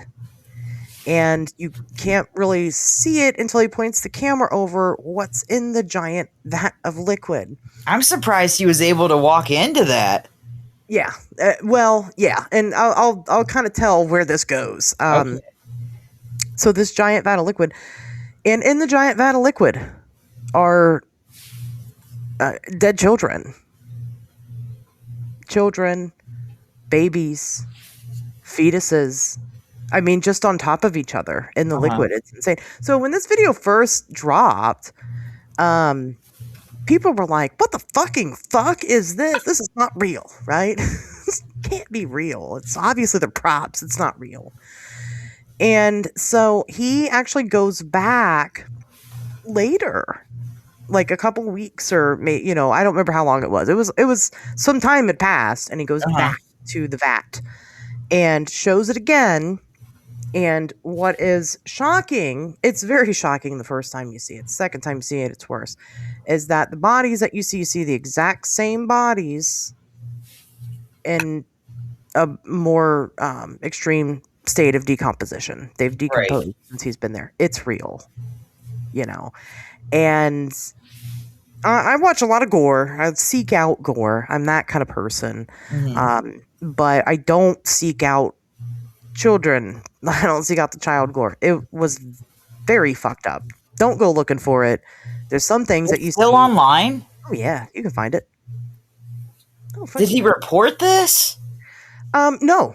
And you can't really see it until he points the camera over what's in the giant vat of liquid. I'm surprised he was able to walk into that. Yeah. Yeah. And I'll kind of tell where this goes. Okay. So this giant vat of liquid, and in the giant vat of liquid are dead children. Children, babies, fetuses. I mean, just on top of each other in the liquid. It's insane. So when this video first dropped, people were like, what the fucking fuck is this? This is not real, right? This can't be real. It's obviously the props. It's not real. And so he actually goes back later, like a couple weeks or maybe, I don't remember how long it was. It was some time had passed, and he goes back to the vat and shows it again. And what is shocking, it's very shocking the first time you see it. The second time you see it, it's worse, is that the bodies that you see the exact same bodies in a more extreme state of decomposition. They've decomposed Right. since he's been there. It's real, you know. And I watch a lot of gore. I seek out gore. I'm that kind of person. But I don't seek out children. I don't seek out the child gore. It was very fucked up. Don't go looking for it. There's some things that you Still see. online? Oh yeah, you can find it. Oh, fuck Did he yeah. report this? No,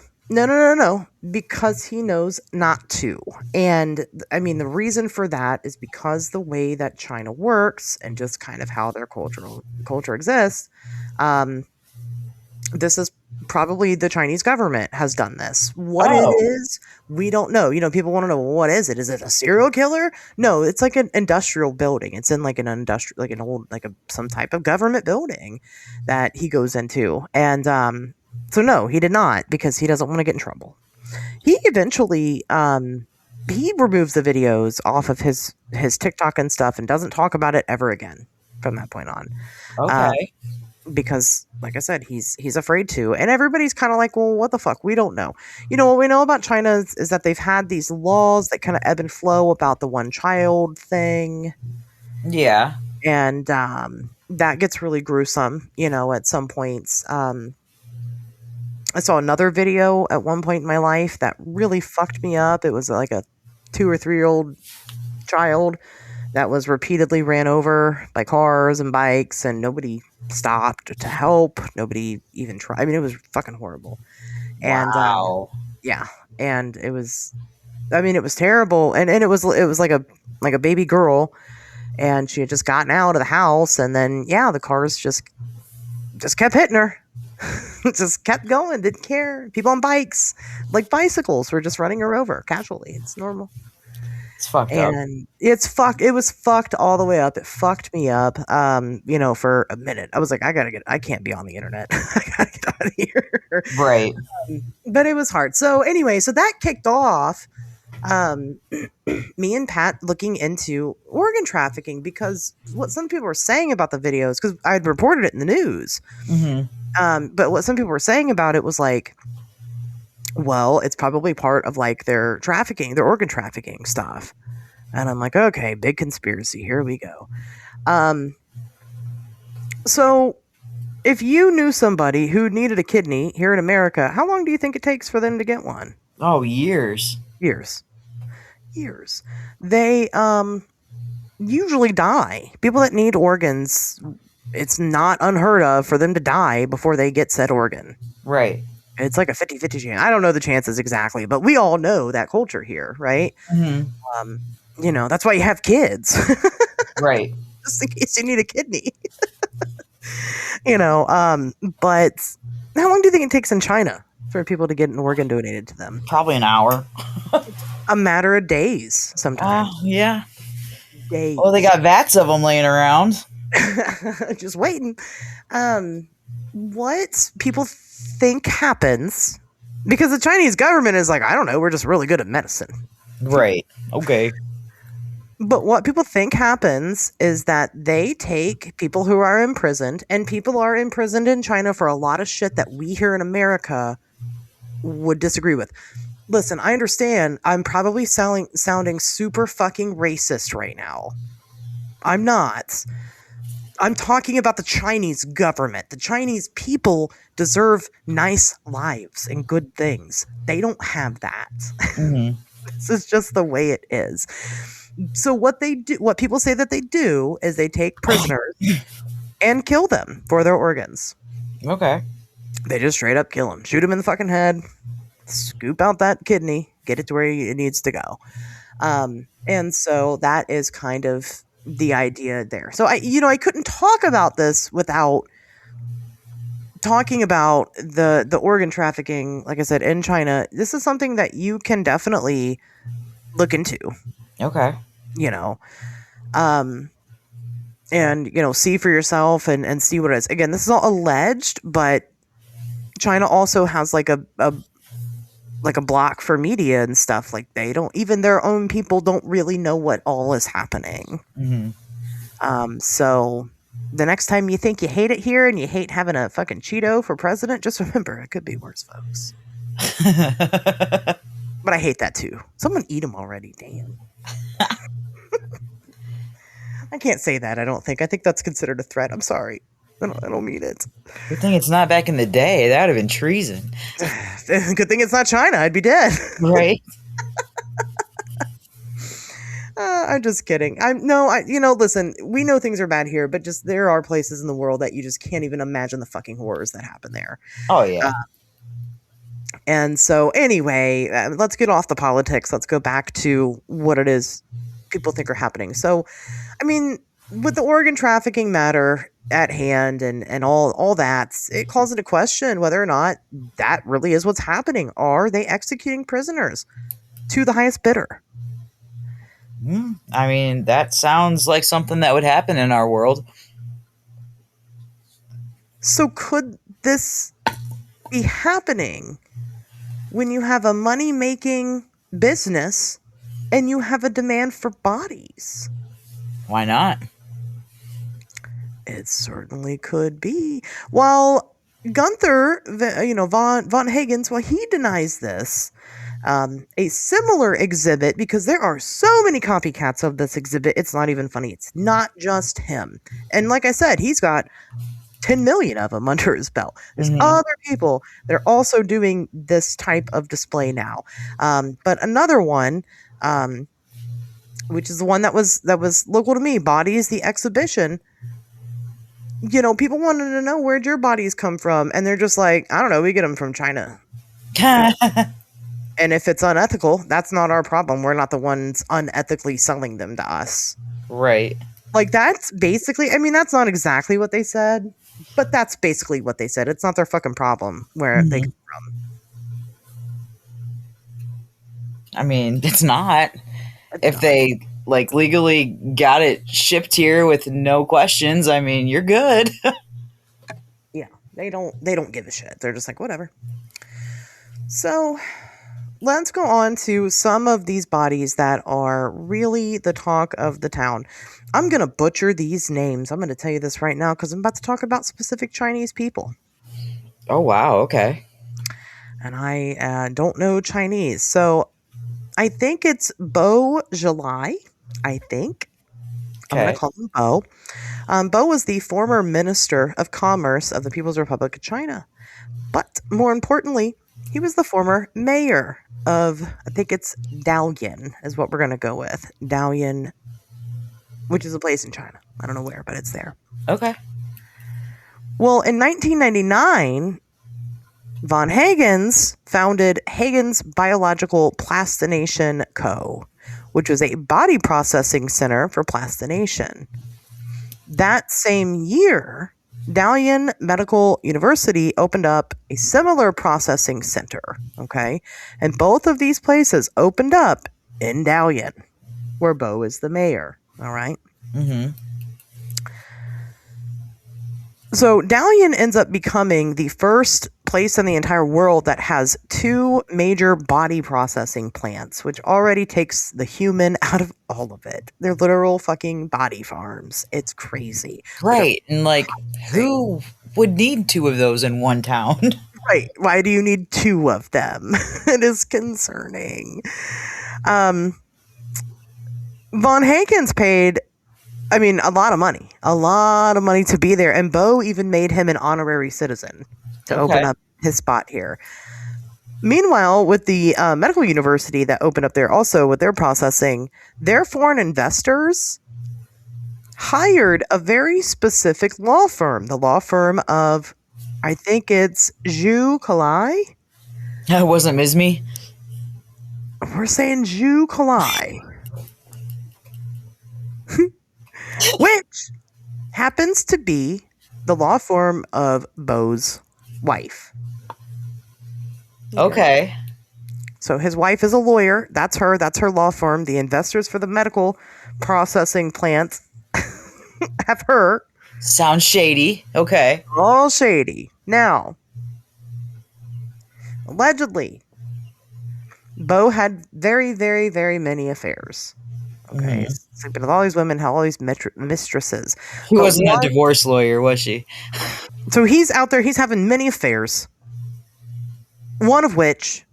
because he knows not to. And I mean, the reason for that is because the way that China works and just kind of how their culture exists. This is probably the Chinese government has done this. What it is, we don't know. You know, people want to know, well, what is it? Is it a serial killer? No, it's like an industrial building. It's in like an industrial, like an old, like some type of government building that he goes into. And so no, he did not, because he doesn't want to get in trouble. He eventually he removes the videos off of his TikTok and stuff and doesn't talk about it ever again from that point on. Okay. Because, like I said, he's afraid to, and everybody's kind of like, well, what the fuck? We don't know. You know, what we know about China is that they've had these laws that kind of ebb and flow about the one child thing. Yeah. And that gets really gruesome, you know, at some points. I saw another video at one point in my life that really fucked me up. It was like a 2 or 3 year old child that was repeatedly ran over by cars and bikes, and nobody stopped to help. Nobody even tried. I mean, it was fucking horrible. And Wow. yeah, and it was, I mean, it was terrible. And it was like a baby girl, and she had just gotten out of the house, and then yeah, the cars just kept hitting her. Just kept going, didn't care. People on bikes, like bicycles, were just running her over casually. It's normal. It's fucked up. And it was fucked all the way up. It fucked me up, you know, for a minute. I was like, I can't be on the internet. I gotta get out of here. Right. But it was hard. So anyway, so that kicked off me and Pat looking into organ trafficking, because what some people were saying about the videos, because I had reported it in the news. But what some people were saying about it was like, well, it's probably part of like their organ trafficking stuff. And I'm like, okay, big conspiracy. Here we go. So if you knew somebody who needed a kidney here in America, how long do you think it takes for them to get one? Oh, years. Years. They usually die. People that need organs, it's not unheard of for them to die before they get said organ. Right. It's like a 50-50 chance. I don't know the chances exactly, but we all know that culture here, right? You know, that's why you have kids. Right. Just in case you need a kidney. You know, but how long do you think it takes in China for people to get an organ donated to them? Probably an hour. A matter of days sometimes. Yeah. Days. Oh, they got vats of them laying around. Just waiting. What people think happens, because the Chinese government is like, I don't know, we're just really good at medicine. Right. Okay. But what people think happens is that they take people who are imprisoned, and people are imprisoned in China for a lot of shit that we here in America would disagree with. Listen, I understand I'm probably sounding super fucking racist right now. I'm not. I'm talking about the Chinese government. The Chinese people deserve nice lives and good things. They don't have that. This is just the way it is. So what people say that they do is they take prisoners and kill them for their organs. Okay. They just straight up kill them. Shoot them in the fucking head. Scoop out that kidney. Get it to where it needs to go. And so that is kind of the idea there. So I couldn't talk about this without talking about the organ trafficking, like I said, in China. This is something that you can definitely look into. Okay. You know, and you know, see for yourself and see what it is. Again, this is all alleged, but China also has like a block for media and stuff. Like even their own people don't really know what all is happening. So the next time you think you hate it here and you hate having a fucking Cheeto for president, just remember it could be worse, folks. But I hate that too. Someone eat them already. Damn. I can't say that, I don't think. I think that's considered a threat. I'm sorry. I don't mean it. Good thing it's not back in the day. That would have been treason. Good thing it's not China. I'd be dead. Right? I'm just kidding. Listen, we know things are bad here, but just there are places in the world that you just can't even imagine the fucking horrors that happen there. Oh, yeah. And so anyway, let's get off the politics. Let's go back to what it is people think are happening. So, I mean, with the organ trafficking matter at hand and all that, it calls into question whether or not that really is what's happening. Are they executing prisoners to the highest bidder? I mean, that sounds like something that would happen in our world. So could this be happening when you have a money-making business and you have a demand for bodies? Why not? It certainly could be. While Gunther, von Hagens, while he denies this, a similar exhibit, because there are so many copycats of this exhibit, it's not even funny. It's not just him. And like I said, he's got 10 million of them under his belt. There's other people that are also doing this type of display now. But another one, which is the one that was local to me, Bodies The Exhibition. People wanted to know, where'd your bodies come from? And they're just like, I don't know, we get them from China. And if it's unethical, that's not our problem. We're not the ones unethically selling them to us. Right. Like, that's basically, I mean, that's not exactly what they said, but that's basically what they said. It's not their fucking problem where they come from. I mean, it's not. If they legally got it shipped here with no questions, I mean, you're good. Yeah, they don't give a shit. They're just like, whatever. So let's go on to some of these bodies that are really the talk of the town. I'm going to butcher these names. I'm going to tell you this right now because I'm about to talk about specific Chinese people. Oh, wow. Okay. And I don't know Chinese. So I think it's Bo Zhilai. I think. Okay. I'm going to call him Bo. Bo was the former Minister of Commerce of the People's Republic of China. But more importantly, he was the former mayor of, I think it's Dalian is what we're going to go with. Dalian, which is a place in China. I don't know where, but it's there. Okay. Well, in 1999, von Hagens founded Hagens Biological Plastination Co., which was a body processing center for plastination. That same year, Dalian Medical University opened up a similar processing center, okay? And both of these places opened up in Dalian, where Bo is the mayor, all right? Mm-hmm. So Dalian ends up becoming the first place in the entire world that has two major body processing plants, which already takes the human out of all of it. They're literal fucking body farms. It's crazy. Right. And who would need two of those in one town? Right. Why do you need two of them? It is concerning. Von Hagens paid, a lot of money. A lot of money to be there. And Bo even made him an honorary citizen to open up his spot here. Meanwhile, with the medical university that opened up there also with their processing, their foreign investors hired a very specific law firm. The law firm of, I think it's Zhu Kalai. It wasn't Mizmi. We're saying Zhu Kalai. Which happens to be the law firm of Bo's wife. Okay. So his wife is a lawyer. That's her law firm. The investors for the medical processing plant have her. Sounds shady. Okay. All shady. Now, allegedly, Bo had very, very, very many affairs. Okay, sleeping with all these women, had all these mistresses. He wasn't a divorce lawyer, was she? So he's out there, he's having many affairs. One of which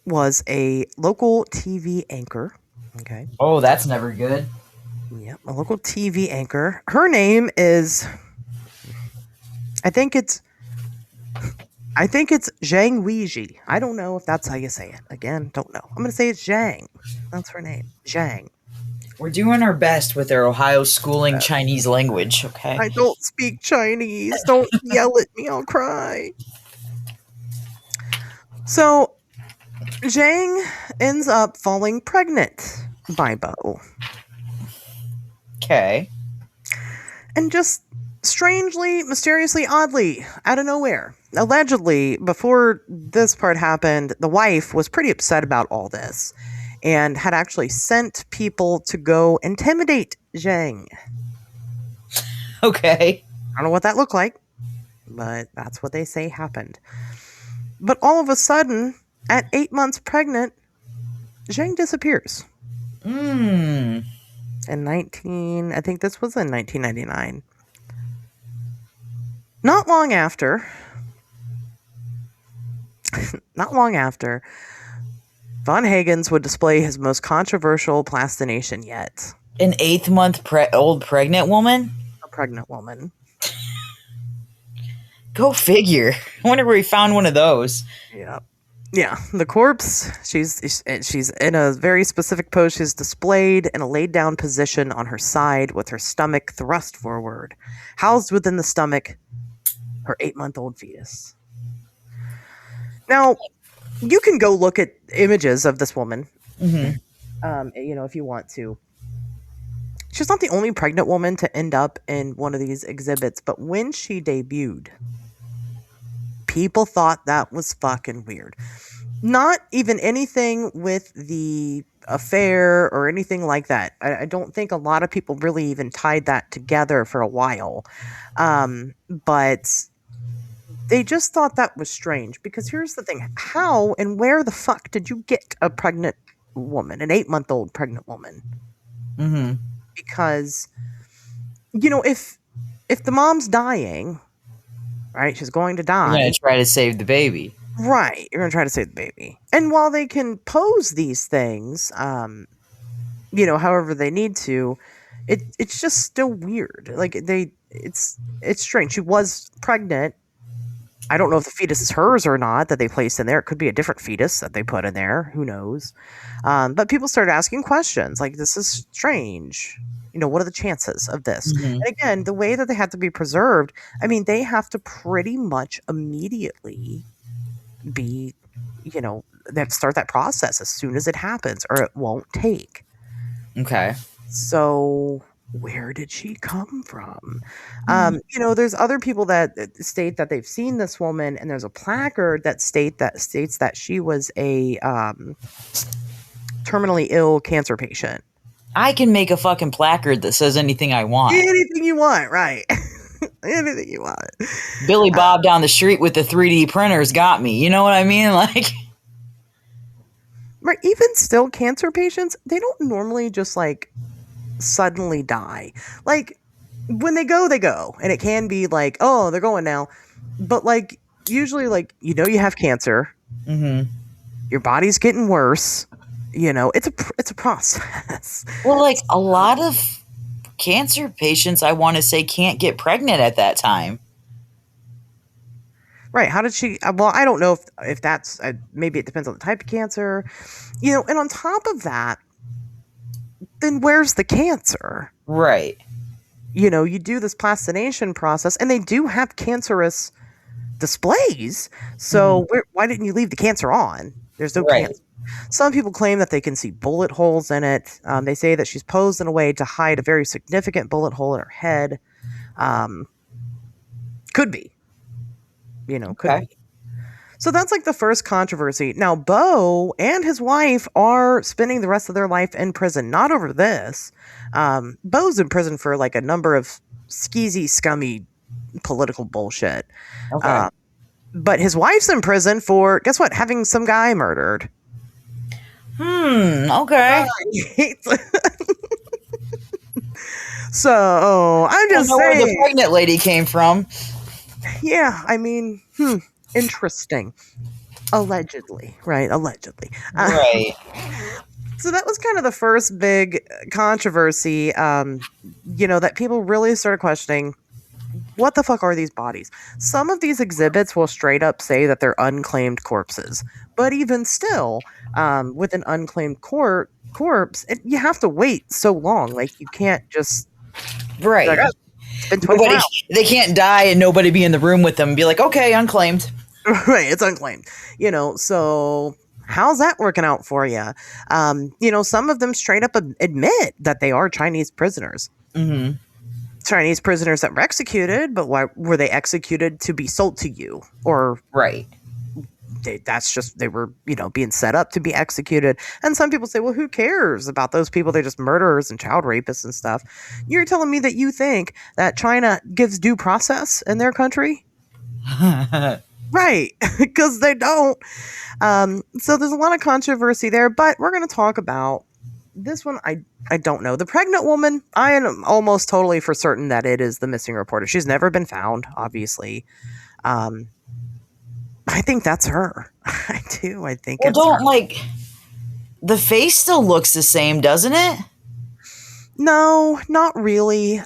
was a local TV anchor. Okay. Oh, that's never good. Yep, a local TV anchor. Her name is, I think it's Zhang Weiji. I don't know if that's how you say it. Again, don't know. I'm going to say it's Zhang. That's her name. Zhang. We're doing our best with our Ohio schooling Chinese language, okay? I don't speak Chinese. Don't yell at me. I'll cry. So, Zhang ends up falling pregnant by Bo. Okay. And just strangely, mysteriously, oddly, out of nowhere. Allegedly, before this part happened, the wife was pretty upset about all this and had actually sent people to go intimidate Zhang. Okay. I don't know what that looked like, but that's what they say happened. But all of a sudden, at 8 months pregnant, Zhang disappears. Hmm. I think this was in 1999. Not long after, Von Hagens would display his most controversial plastination yet. An 8-month old pregnant woman? A pregnant woman. Go figure. I wonder where he found one of those. Yeah. Yeah, the corpse, she's in a very specific pose. She's displayed in a laid down position on her side with her stomach thrust forward. Housed within the stomach, her 8-month-old fetus. Now, you can go look at images of this woman, if you want to. She's not the only pregnant woman to end up in one of these exhibits, but when she debuted, people thought that was fucking weird. Not even anything with the affair or anything like that. I don't think a lot of people really even tied that together for a while. But they just thought that was strange, because here's the thing. How and where the fuck did you get a pregnant woman, an 8-month-old pregnant woman? Mm-hmm. Because, if the mom's dying, right, she's going to die. You're going to try to save the baby. Right, you're going to try to save the baby. And while they can pose these things, however they need to, it's just still weird. Like, it's strange. She was pregnant. I don't know if the fetus is hers or not that they placed in there. It could be a different fetus that they put in there. Who knows? But people started asking questions like, this is strange. What are the chances of this? Mm-hmm. And again, the way that they have to be preserved, they have to pretty much immediately be, they have to start that process as soon as it happens, or it won't take. Okay. So where did she come from? There's other people that state that they've seen this woman, and there's a placard that states that she was a terminally ill cancer patient. I can make a fucking placard that says anything I want. Anything you want, right? Anything you want. Billy Bob down the street with the 3D printers got me. You know what I mean? Like, right. Even still, cancer patients, they don't normally just like suddenly die. Like, when they go, and it can be like, oh, they're going now. But like, usually, like, you have cancer. mm-hmm. Your body's getting worse. It's a process. Well, like, a lot of cancer patients, I want to say, can't get pregnant at that time. Right. How did she? Well, I don't know if that's maybe it depends on the type of cancer, and on top of that, then where's the cancer? Right. You do this plastination process, and they do have cancerous displays. So why didn't you leave the cancer on? There's no cancer. Some people claim that they can see bullet holes in it. They say that she's posed in a way to hide a very significant bullet hole in her head. Could be. Could be. So that's like the first controversy. Now, Bo and his wife are spending the rest of their life in prison. Not over this. Bo's in prison for like a number of skeezy, scummy political bullshit. Okay. But his wife's in prison for, guess what? Having some guy murdered. Okay. So I'm just saying where the pregnant lady came from. Yeah, interesting. Allegedly, right? Allegedly. Right. So that was kind of the first big controversy, that people really started questioning. What the fuck are these bodies? Some of these exhibits will straight up say that they're unclaimed corpses. But even still, with an unclaimed corpse, you have to wait so long. Like, you can't just... Right. Like, oh, it's been 24 Nobody, hours. they can't die and nobody be in the room with them and be like, okay, unclaimed. Right, it's unclaimed. So how's that working out for you? Some of them straight up admit that they are Chinese prisoners. Mm-hmm. Chinese prisoners that were executed, but why were they executed? To be sold to you? Or Right. they were, being set up to be executed. And some people say, well, who cares about those people? They're just murderers and child rapists and stuff. You're telling me that you think that China gives due process in their country? Right, because they don't. So there's a lot of controversy there, but we're going to talk about this one. I don't know. The pregnant woman, I am almost totally for certain that it is the missing reporter. She's never been found, obviously. I think that's her. I do. I think Well, it's her. the face still looks the same, doesn't it? No, not really.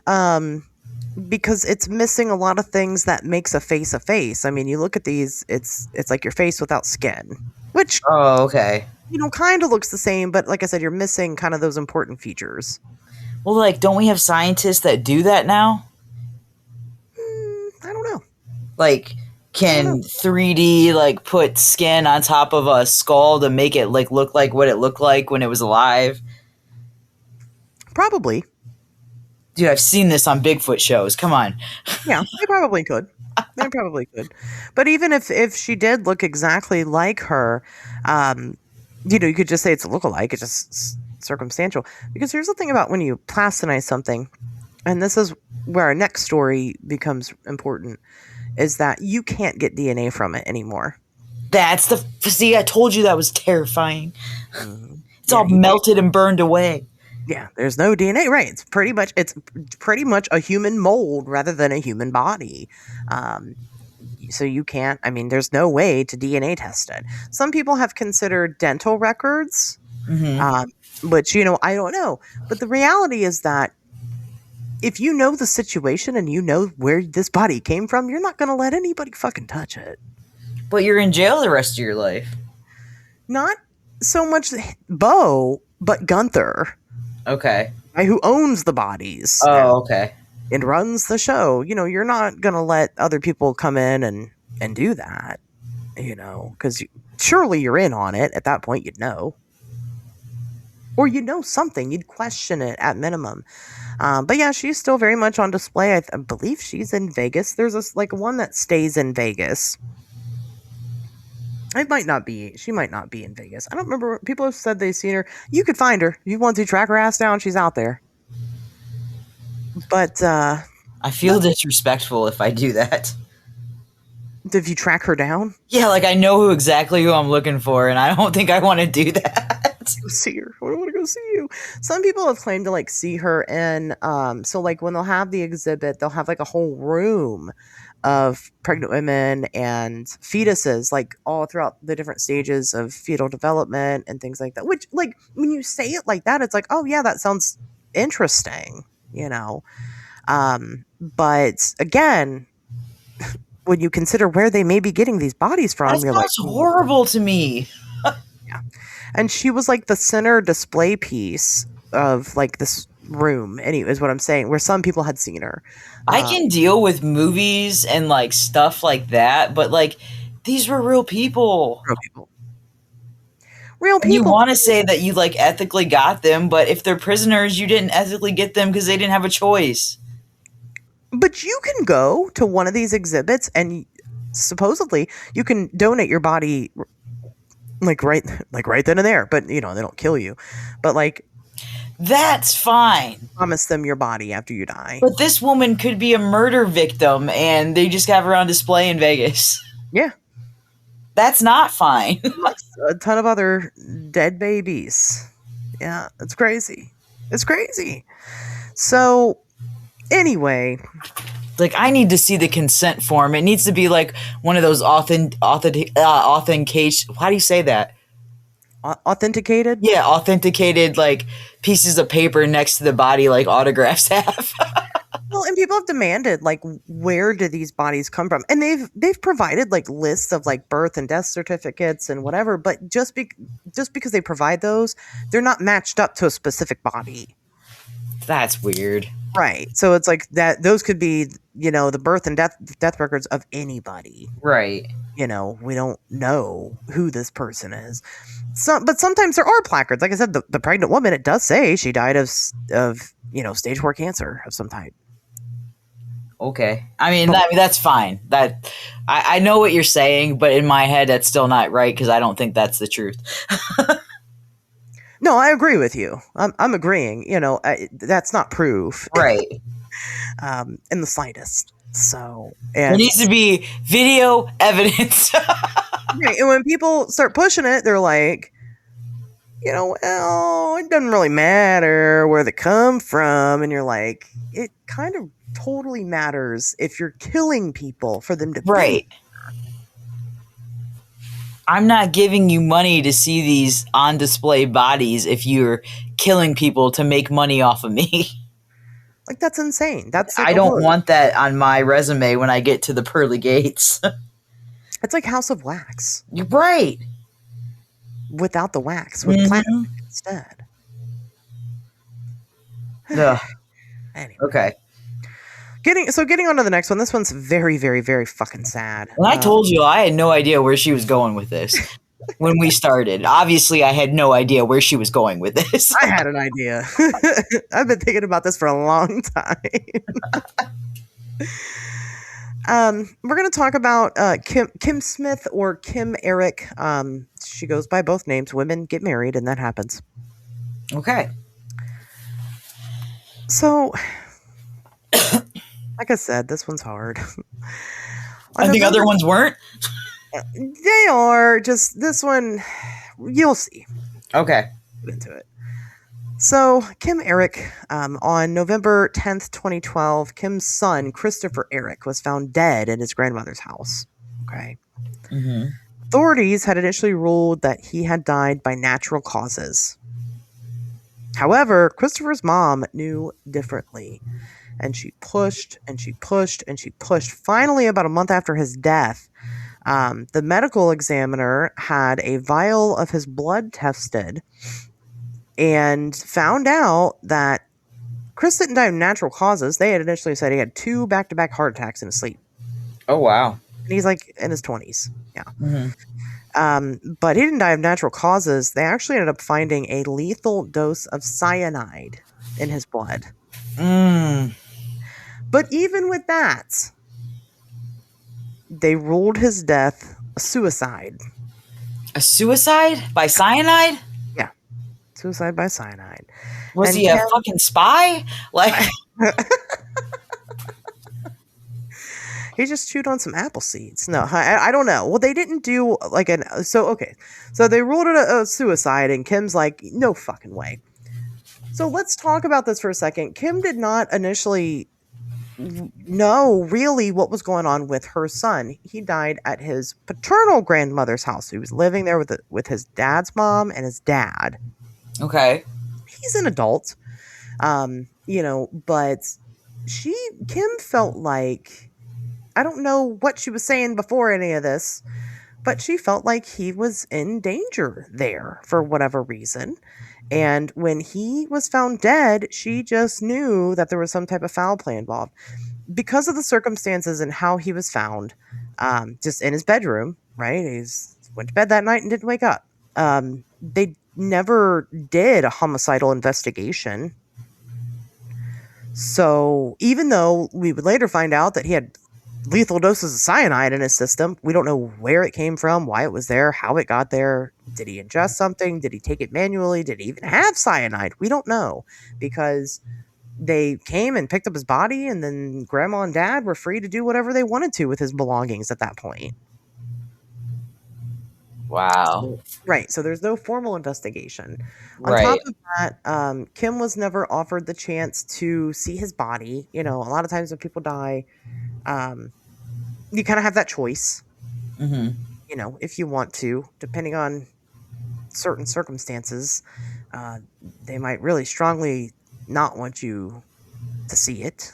Because it's missing a lot of things that makes a face a face. I mean, you look at these, it's like your face without skin, which, Oh, okay. kind of looks the same, but like I said, you're missing kind of those important features. Well, don't we have scientists that do that now? I don't know. Can 3D, put skin on top of a skull to make it, look like what it looked like when it was alive? Probably. Dude, I've seen this on Bigfoot shows. Come on. Yeah, they probably could. They probably could. But even if she did look exactly like her, you could just say it's a lookalike. It's just circumstantial. Because here's the thing about when you plastinize something, and this is where our next story becomes important, is that you can't get DNA from it anymore. See, I told you that was terrifying. It's all you melted and burned away. Yeah, there's no DNA, right? It's pretty much a human mold rather than a human body. So you can't. I mean, there's no way to DNA test it. Some people have considered dental records, which I don't know. But the reality is that if you know the situation and you know where this body came from, you're not going to let anybody fucking touch it. But you're in jail the rest of your life. Not so much Bo, but Gunther. Okay. Who owns the bodies. Oh, okay. And runs the show. You're not going to let other people come in and do that, because surely you're in on it. At that point, you'd know. Or something. You'd question it at minimum. But yeah, she's still very much on display. I believe she's in Vegas. There's one that stays in Vegas. It might not be. She might not be in Vegas. I don't remember. People have said they've seen her. You could find her. If you want to track her ass down, she's out there. But I feel disrespectful if I do that. If you track her down? Yeah, I know exactly who I'm looking for, and I don't think I want to do that. Go see her. I want to go see you. Some people have claimed to see her in. So when they'll have the exhibit, they'll have a whole room of pregnant women and fetuses, all throughout the different stages of fetal development and things like that. Which, when you say it like that, it's oh yeah, that sounds interesting, But again, when you consider where they may be getting these bodies from, you're sounds horrible to me. Yeah. And she was the center display piece of this room, anyway, is what I'm saying, where some people had seen her. I can deal with movies and stuff like that, but these were real people. Real people. You want to say that you ethically got them, but if they're prisoners, you didn't ethically get them because they didn't have a choice. But you can go to one of these exhibits and supposedly you can donate your body right then and there, but they don't kill you. But that's fine. Promise them your body after you die. But this woman could be a murder victim and they just have her on display in Vegas. Yeah. That's not fine. A ton of other dead babies. Yeah, it's crazy. It's crazy. So Anyway, Like, I need to see the consent form. It needs to be like one of those authentication. How do you say that? authenticated. Yeah, authenticated like pieces of paper next to the body, like autographs have. Well, and people have demanded, like, where do these bodies come from? And they've provided like lists of like birth and death certificates and whatever, but just because they provide those, they're not matched up to a specific body. That's weird. Right. So it's like that those could be, the birth and death records of anybody. Right. We don't know who this person is. But sometimes there are placards. Like I said, the pregnant woman, it does say she died of stage 4 cancer of some type. Okay. I mean, that's fine. That I know what you're saying, but in my head, that's still not right because I don't think that's the truth. No, I agree with you. I'm agreeing. That's not proof, Right. in the slightest. So There needs to be video evidence. right, and when people start pushing it, they're like, well, it doesn't really matter where they come from, and you're like, it kind of totally matters if you're killing people for them to Right. I'm not giving you money to see these on display bodies if you're killing people to make money off of me. Like, that's insane. That's like I don't want that on my resume when I get to the pearly gates. It's like House of Wax You're right. without the wax, with platinum instead. Ugh. Anyway, Okay. Getting on to the next one. This one's very, very, very fucking sad. When I told you, I had no idea where she was going with this when we started. Obviously, I had no idea where she was going with this. I had an idea. I've been thinking about this for a long time. We're going to talk about Kim Smith or Kim Eric. She goes by both names. Women get married, and that happens. Okay. So, like I said, this one's hard. I think other ones weren't. They are. Just this one, you'll see. Okay. Get into it. So, Kim Eric, on November 10th, 2012, Kim's son, Christopher Eric, was found dead in his grandmother's house. Okay. Mm-hmm. Authorities had initially ruled that he had died by natural causes. However, Christopher's mom knew differently, and she pushed and she pushed and she pushed. Finally, about a month after his death, the medical examiner had a vial of his blood tested and found out that Chris didn't die of natural causes. They had initially said he had 2 back-to-back heart attacks in his sleep. Oh, wow. And he's like in his 20s. Yeah. Mm-hmm. But he didn't die of natural causes. They actually ended up finding a lethal dose of cyanide in his blood. But even with that, they ruled his death a suicide. A suicide by cyanide? Yeah. Suicide by cyanide. Was he a fucking spy? Like, he just chewed on some apple seeds. No, I don't know. Well, they didn't do like so they ruled it a suicide, and Kim's like, no fucking way. So let's talk about this for a second. Kim did not initially know really what was going on with her son. He died at his paternal grandmother's house. He was living there with his dad's mom and his dad. okay. He's an adult, but Kim felt like, I don't know what she was saying before any of this, but she felt like he was in danger there for whatever reason. And when he was found dead, she just knew that there was some type of foul play involved. Because of the circumstances and how he was found, just in his bedroom, right? He went to bed that night and didn't wake up. They never did a homicidal investigation. So even though we would later find out that he had lethal doses of cyanide in his system, we don't know where it came from, why it was there, how it got there. Did he ingest something? Did he take it manually? Did he even have cyanide? We don't know, because they came and picked up his body, and then grandma and dad were free to do whatever they wanted to with his belongings at that point. Wow. Right. So there's no formal investigation. On top Right. of that, Kim was never offered the chance to see his body. You know, a lot of times when people die, um, you kind of have that choice, Mm-hmm. you know, if you want to, depending on certain circumstances. They might really strongly not want you to see it.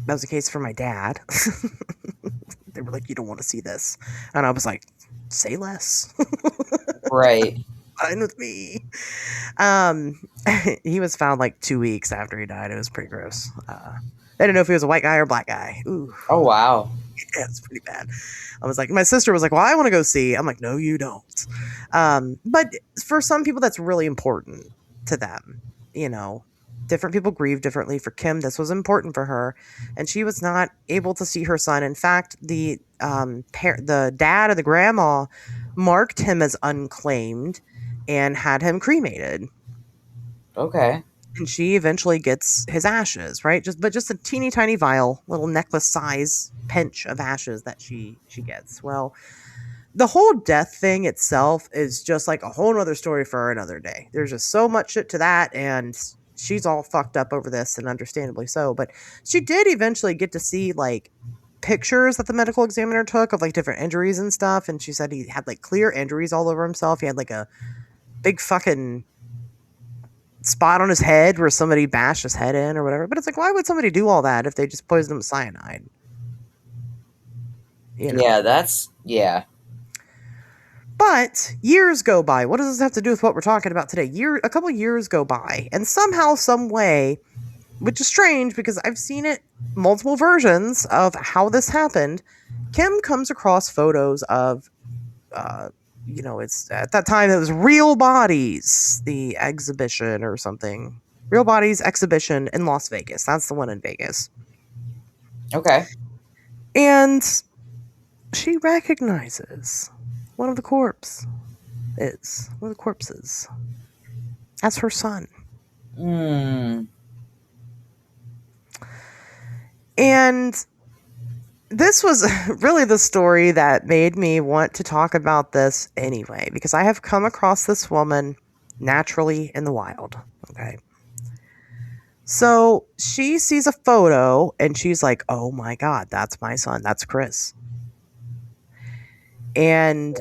That was the case for my dad. They were like, "You don't want to see this," and I was like, "Say less." Right. Fine with me. Um, he was found like 2 weeks after he died. It was pretty gross. They didn't know if he was a white guy or a black guy. Ooh, Oh, wow. yeah, it's pretty bad. I was like, my sister was like, "Well, I want to go see." I'm like, "No, you don't." But for some people, that's really important to them. You know, different people grieve differently. For Kim, this was important for her, and she was not able to see her son. In fact, the dad or the grandma marked him as unclaimed and had him cremated. Okay. And she eventually gets his ashes, right? Just a teeny tiny vial, little necklace size pinch of ashes that she gets. Well, the whole death thing itself is just like a whole other story for another day. There's just so much shit to that, and she's all fucked up over this, and understandably so. But she did eventually get to see like pictures that the medical examiner took of like different injuries and stuff, and she said he had like clear injuries all over himself. He had like a big fucking spot on his head where somebody bashed his head in or whatever. But it's like, why would somebody do all that if they just poisoned him with cyanide? You know. Yeah, yeah. But years go by. What does this have to do with what we're talking about today? A couple years go by, and somehow, some way, which is strange because I've seen it multiple versions of how this happened. Kim comes across photos of, it's at that time it was Real Bodies, the exhibition or something. Real Bodies exhibition in Las Vegas. That's the one in Vegas. Okay. And she recognizes one of the corpses as her son. And this was really the story that made me want to talk about this anyway, because I have come across this woman naturally in the wild. Okay. So she sees a photo and she's like, "Oh my God, that's my son. That's Chris." And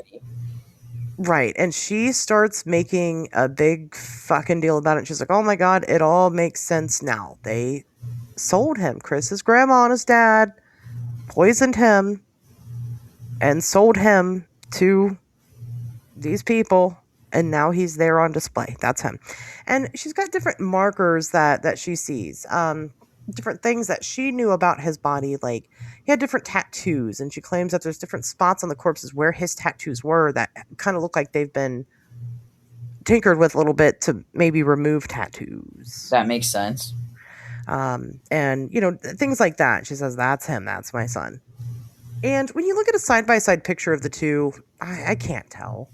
right. And she starts making a big fucking deal about it. She's like, "Oh my God, it all makes sense now. They sold him. Chris's grandma and his dad poisoned him and sold him to these people. And now he's there on display. That's him." And she's got different markers that she sees. Different things that she knew about his body, like he had different tattoos, and she claims that there's different spots on the corpses where his tattoos were that kind of look like they've been tinkered with a little bit to maybe remove tattoos. That makes sense. And things like that. She says, "That's him. That's my son." And when you look at a side-by-side picture of the two, I can't tell.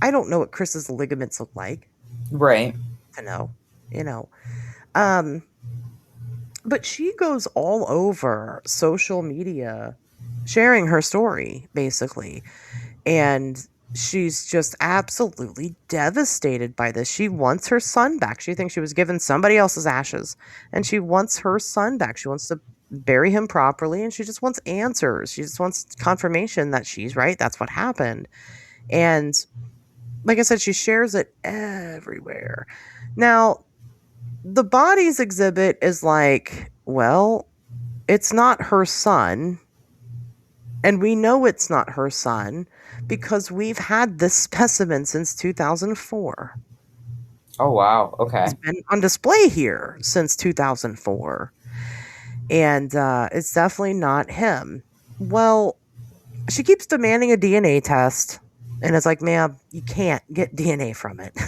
I don't know what Chris's ligaments look like. Right. To know, but she goes all over social media sharing her story, basically. And she's just absolutely devastated by this. She wants her son back. She thinks she was given somebody else's ashes, and she wants her son back. She wants to bury him properly, and she just wants answers. She just wants confirmation that she's right. That's what happened. And like I said, she shares it everywhere. Now, the bodies exhibit is like, well, it's not her son. And we know it's not her son because we've had this specimen since 2004. Oh, wow. Okay. It's been on display here since 2004. And it's definitely not him. Well, she keeps demanding a DNA test. And it's like, "Ma'am, you can't get DNA from it."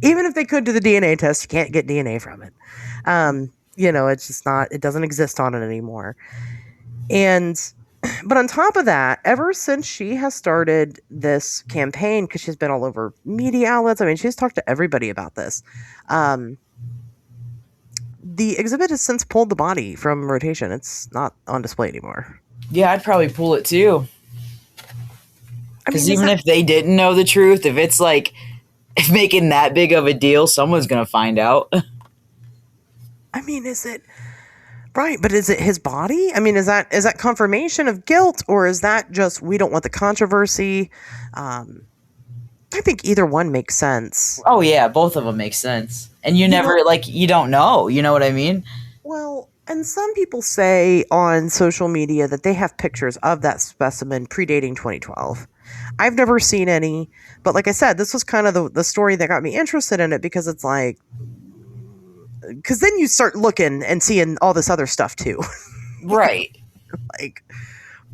Even if they could do the DNA test, you can't get DNA from it. It's just not, it doesn't exist on it anymore. But on top of that, ever since she has started this campaign, because she's been all over media outlets, I mean, she's talked to everybody about this. The exhibit has since pulled the body from rotation. It's not on display anymore. Yeah, I'd probably pull it too. I mean, Because even if they didn't know the truth, if it's like if making that big of a deal, someone's gonna find out. I mean, is it right? But is it his body? I mean, is that confirmation of guilt, or is that just we don't want the controversy? I think either one makes sense. Oh yeah, both of them make sense. And you never you don't know. You know what I mean? Well, and some people say on social media that they have pictures of that specimen predating 2012. I've never seen any, but like I said, this was kind of the story that got me interested in it because it's like, because then you start looking and seeing all this other stuff too. Right. Like,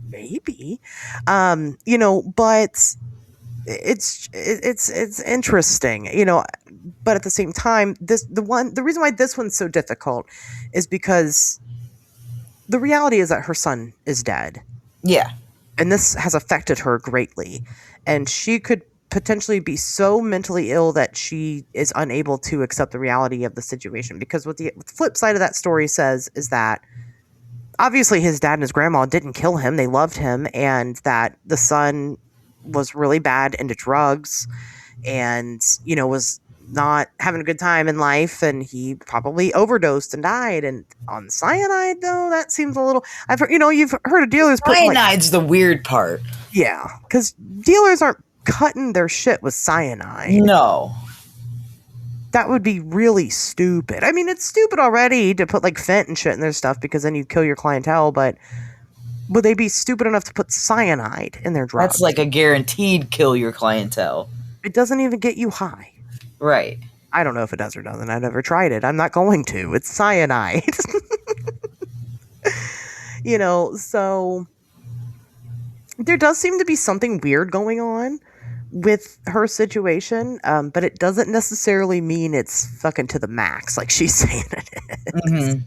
maybe, but it's interesting, but at the same time, the reason why this one's so difficult is because the reality is that her son is dead. Yeah. And this has affected her greatly. And she could potentially be so mentally ill that she is unable to accept the reality of the situation. Because what the flip side of that story says is that obviously his dad and his grandma didn't kill him. They loved him. And that the son was really bad into drugs and, was not having a good time in life, and he probably overdosed and died. And on cyanide, though, that seems a little. I've heard, you've heard of dealers putting Cyanide's the weird part. Yeah, because dealers aren't cutting their shit with cyanide. No, that would be really stupid. I mean, it's stupid already to put like fent and shit in their stuff because then you kill your clientele. But would they be stupid enough to put cyanide in their drugs? that's like a guaranteed kill your clientele. It doesn't even get you high. Right. I don't know if it does or doesn't. I've never tried it. I'm not going to. It's cyanide. So there does seem to be something weird going on with her situation, but it doesn't necessarily mean it's fucking to the max like she's saying it is. Mm-hmm.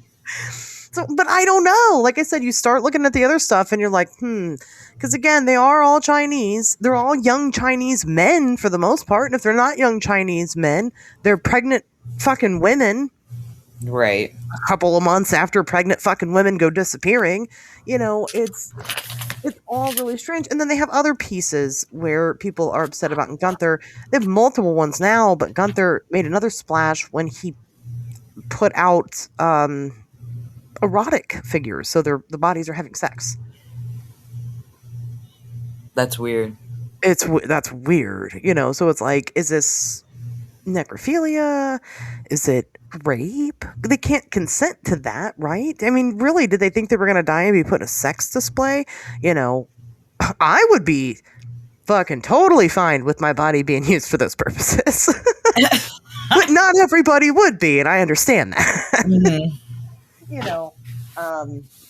So, but I don't know. Like I said, you start looking at the other stuff and you're like, because again, they are all Chinese. They're all young Chinese men for the most part. And if they're not young Chinese men, they're pregnant fucking women. Right. A couple of months after pregnant fucking women go disappearing, it's all really strange. And then they have other pieces where people are upset about. And Gunther, they have multiple ones now, but Gunther made another splash when he put out erotic figures, so the bodies are having sex. That's weird. That's weird, so it's like, is this necrophilia? Is it rape? They can't consent to that, right? I mean, really, did they think they were going to die and be put in a sex display? I would be fucking totally fine with my body being used for those purposes. But not everybody would be, and I understand that. Mm-hmm.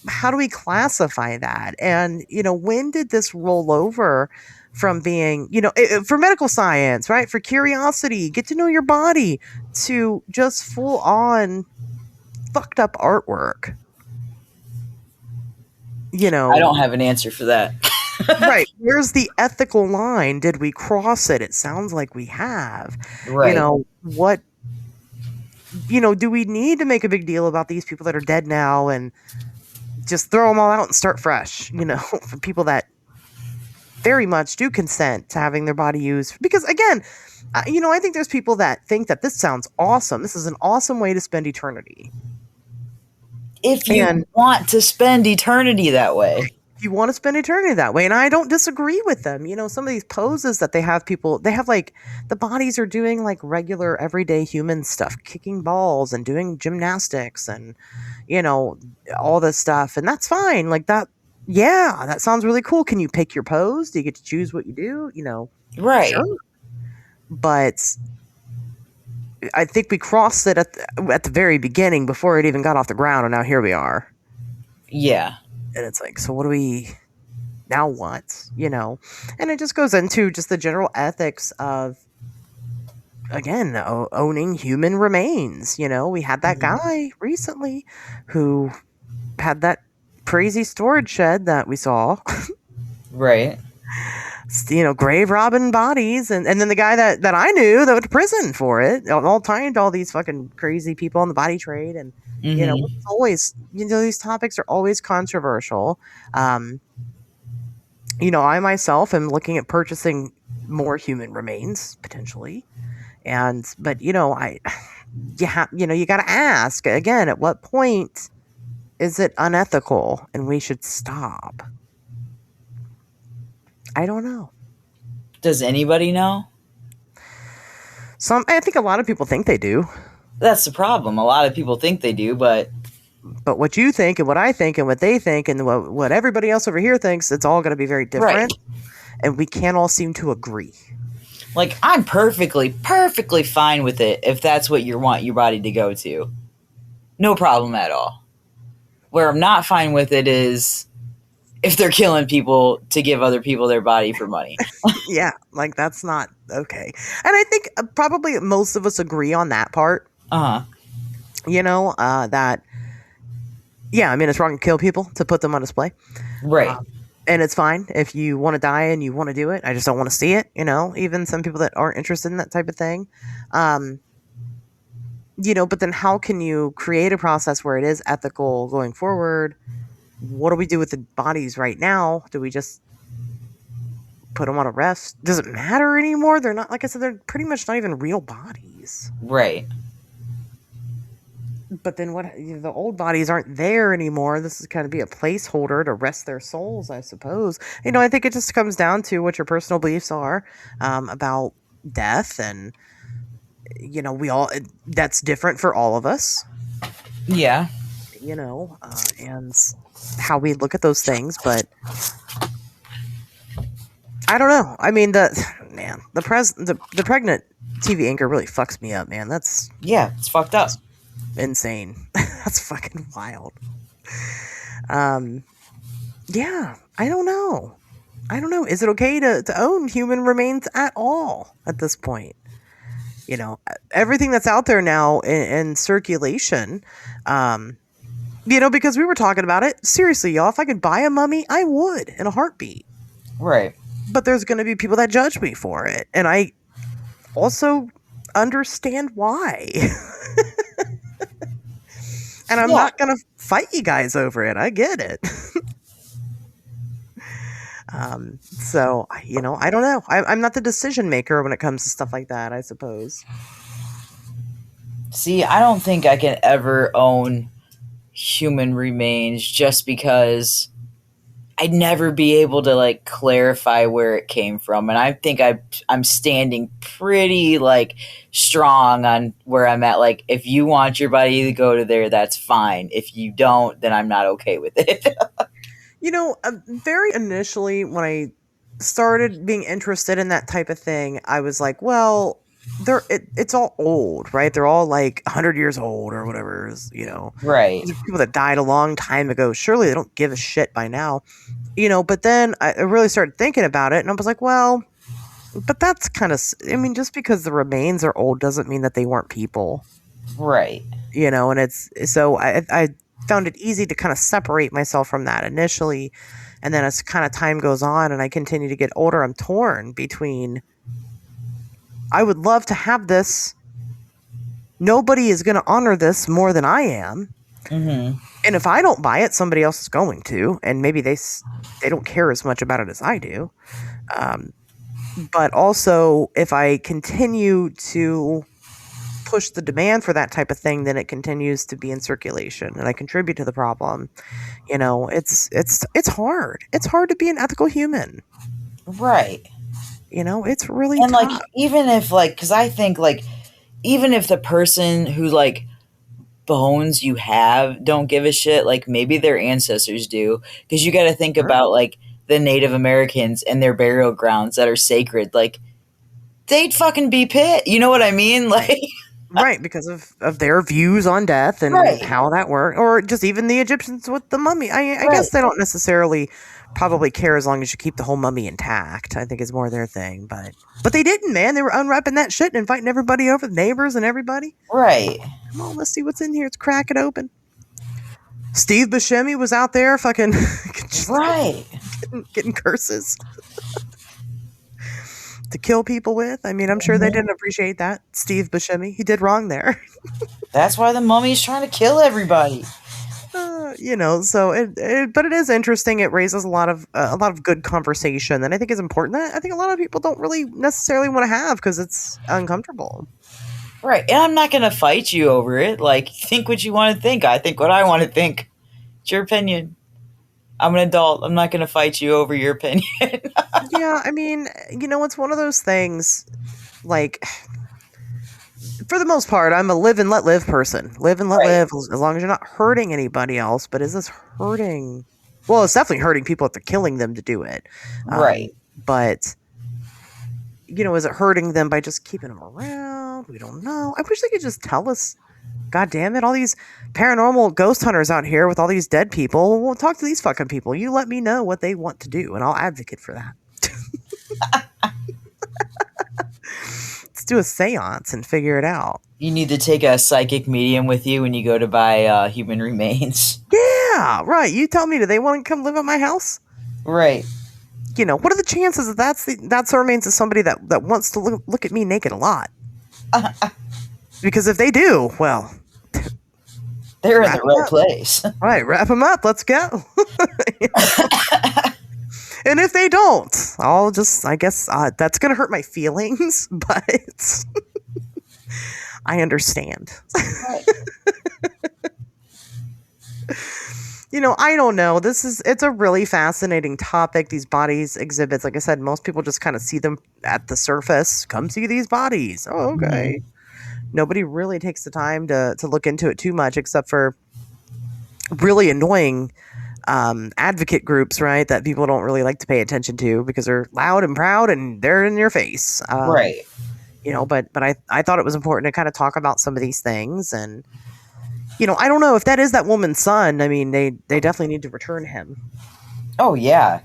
How do we classify that? And, when did this roll over from being, for medical science, right? For curiosity, get to know your body, to just full on fucked up artwork? I don't have an answer for that. Right. Where's the ethical line? Did we cross it? It sounds like we have. Right. What, do we need to make a big deal about these people that are dead now and just throw them all out and start fresh, for people that very much do consent to having their body used? Because again, I think there's people that think that this sounds awesome. This is an awesome way to spend eternity. If you want to spend eternity that way. You want to spend eternity that way. And I don't disagree with them. Some of these poses that they have like the bodies are doing like regular everyday human stuff, kicking balls and doing gymnastics and, all this stuff. And that's fine. Like that. Yeah, that sounds really cool. Can you pick your pose? Do you get to choose what you do? Right. Sure. But I think we crossed it at the very beginning before it even got off the ground. And now here we are. Yeah. And it's like, so what do we now want? And it just goes into just the general ethics of, again, owning human remains. We had that guy recently who had that crazy storage shed that we saw. Right. grave robbing bodies, and then the guy that I knew that went to prison for it, all tied to all these fucking crazy people in the body trade, and it's always, these topics are always controversial. I myself am looking at purchasing more human remains potentially, but you got to ask again, at what point is it unethical and we should stop? I don't know. Does anybody know? I think a lot of people think they do. That's the problem. A lot of people think they do, but what you think and what I think and what they think and what everybody else over here thinks, it's all going to be very different. Right. And we can't all seem to agree. Like, I'm perfectly fine with it if that's what you want your body to go to. No problem at all. Where I'm not fine with it is if they're killing people to give other people their body for money. Yeah, like that's not okay. And I think probably most of us agree on that part. That, it's wrong to kill people, to put them on display. Right. And it's fine if you want to die and you want to do it. I just don't want to see it, even some people that aren't interested in that type of thing. But then how can you create a process where it is ethical going forward? What do we do with the bodies right now? Do we just put them on a rest? Does it matter anymore? They're not, like I said, they're pretty much not even real bodies. Right. But then the old bodies aren't there anymore. This is kind of be a placeholder to rest their souls, I suppose. I think it just comes down to what your personal beliefs are about death, and that's different for all of us. Yeah. And how we look at those things, but I don't know. I mean, the pregnant TV anchor really fucks me up, man. It's fucked up. Insane. That's fucking wild. Yeah, I don't know. Is it okay to own human remains at all at this point? Everything that's out there now in circulation, because we were talking about it. Seriously, y'all, if I could buy a mummy, I would in a heartbeat. Right. But there's going to be people that judge me for it. And I also understand why. And I'm not going to fight you guys over it. I get it. So, I don't know. I'm not the decision maker when it comes to stuff like that, I suppose. See, I don't think I can ever own human remains just because I'd never be able to clarify where it came from, and I think I'm standing pretty strong on where I'm at. If you want your body to go to there, that's fine. If you don't, then I'm not okay with it. Very initially when I started being interested in that type of thing, I was like, well, it's all old, right? They're all 100 years old or whatever, Right. These are people that died a long time ago. Surely they don't give a shit by now, but then I really started thinking about it, and I was like, well, but that's kind of, just because the remains are old doesn't mean that they weren't people. Right. And it's, so I found it easy to kind of separate myself from that initially. And then as kind of time goes on and I continue to get older, I'm torn between, I would love to have this. Nobody is going to honor this more than I am. Mm-hmm. And if I don't buy it, somebody else is going to. And maybe they don't care as much about it as I do. But also, if I continue to push the demand for that type of thing, then it continues to be in circulation, and I contribute to the problem. It's hard. It's hard to be an ethical human. Right. It's really and tough. Even if because I think even if the person who bones you have don't give a shit, maybe their ancestors do, because you got to think about the Native Americans and their burial grounds that are sacred. They'd fucking be pissed. You know what I mean? Right, because of their views on death and how that worked, or just even the Egyptians with the mummy. I guess they don't necessarily probably care as long as you keep the whole mummy intact. I think is more their thing, but they didn't, man. They were unwrapping that shit and inviting everybody over, the neighbors and everybody. Right. Come on, let's see what's in here. Let's crack it open. Steve Buscemi was out there fucking right getting curses. to kill people with. I mean, I'm sure they didn't appreciate that. Steve Buscemi, he did wrong there. That's why the mummy's trying to kill everybody. So but it is interesting. It raises a lot of good conversation, and I think it's important that I think a lot of people don't really necessarily want to have because it's uncomfortable. Right, and I'm not going to fight you over it. Like, think what you want to think. I think what I want to think. It's your opinion. I'm an adult. I'm not going to fight you over your opinion. Yeah, I mean, it's one of those things, like, for the most part, I'm a live and let live person. Live and let live, as long as you're not hurting anybody else. But is this hurting? Well, it's definitely hurting people if they're killing them to do it. Right. But, is it hurting them by just keeping them around? We don't know. I wish they could just tell us. God damn it, all these paranormal ghost hunters out here with all these dead people. We'll talk to these fucking people. You let me know what they want to do, and I'll advocate for that. Let's do a seance and figure it out. You need to take a psychic medium with you when you go to buy human remains. Yeah, right. You tell me, do they want to come live at my house? Right. What are the chances that that's the remains of somebody that wants to look at me naked a lot? Because if they do, well, they're in the right place. All right, wrap them up. Let's go. And if they don't, I guess that's going to hurt my feelings, but I understand. Right. I don't know. It's a really fascinating topic. These bodies exhibits, like I said, most people just kind of see them at the surface. Come see these bodies. Oh, okay. Mm-hmm. Nobody really takes the time to look into it too much, except for really annoying advocate groups, right? That people don't really like to pay attention to because they're loud and proud and they're in your face. Right. But I thought it was important to kind of talk about some of these things. And, I don't know if that is that woman's son. I mean, they definitely need to return him. Oh, yeah.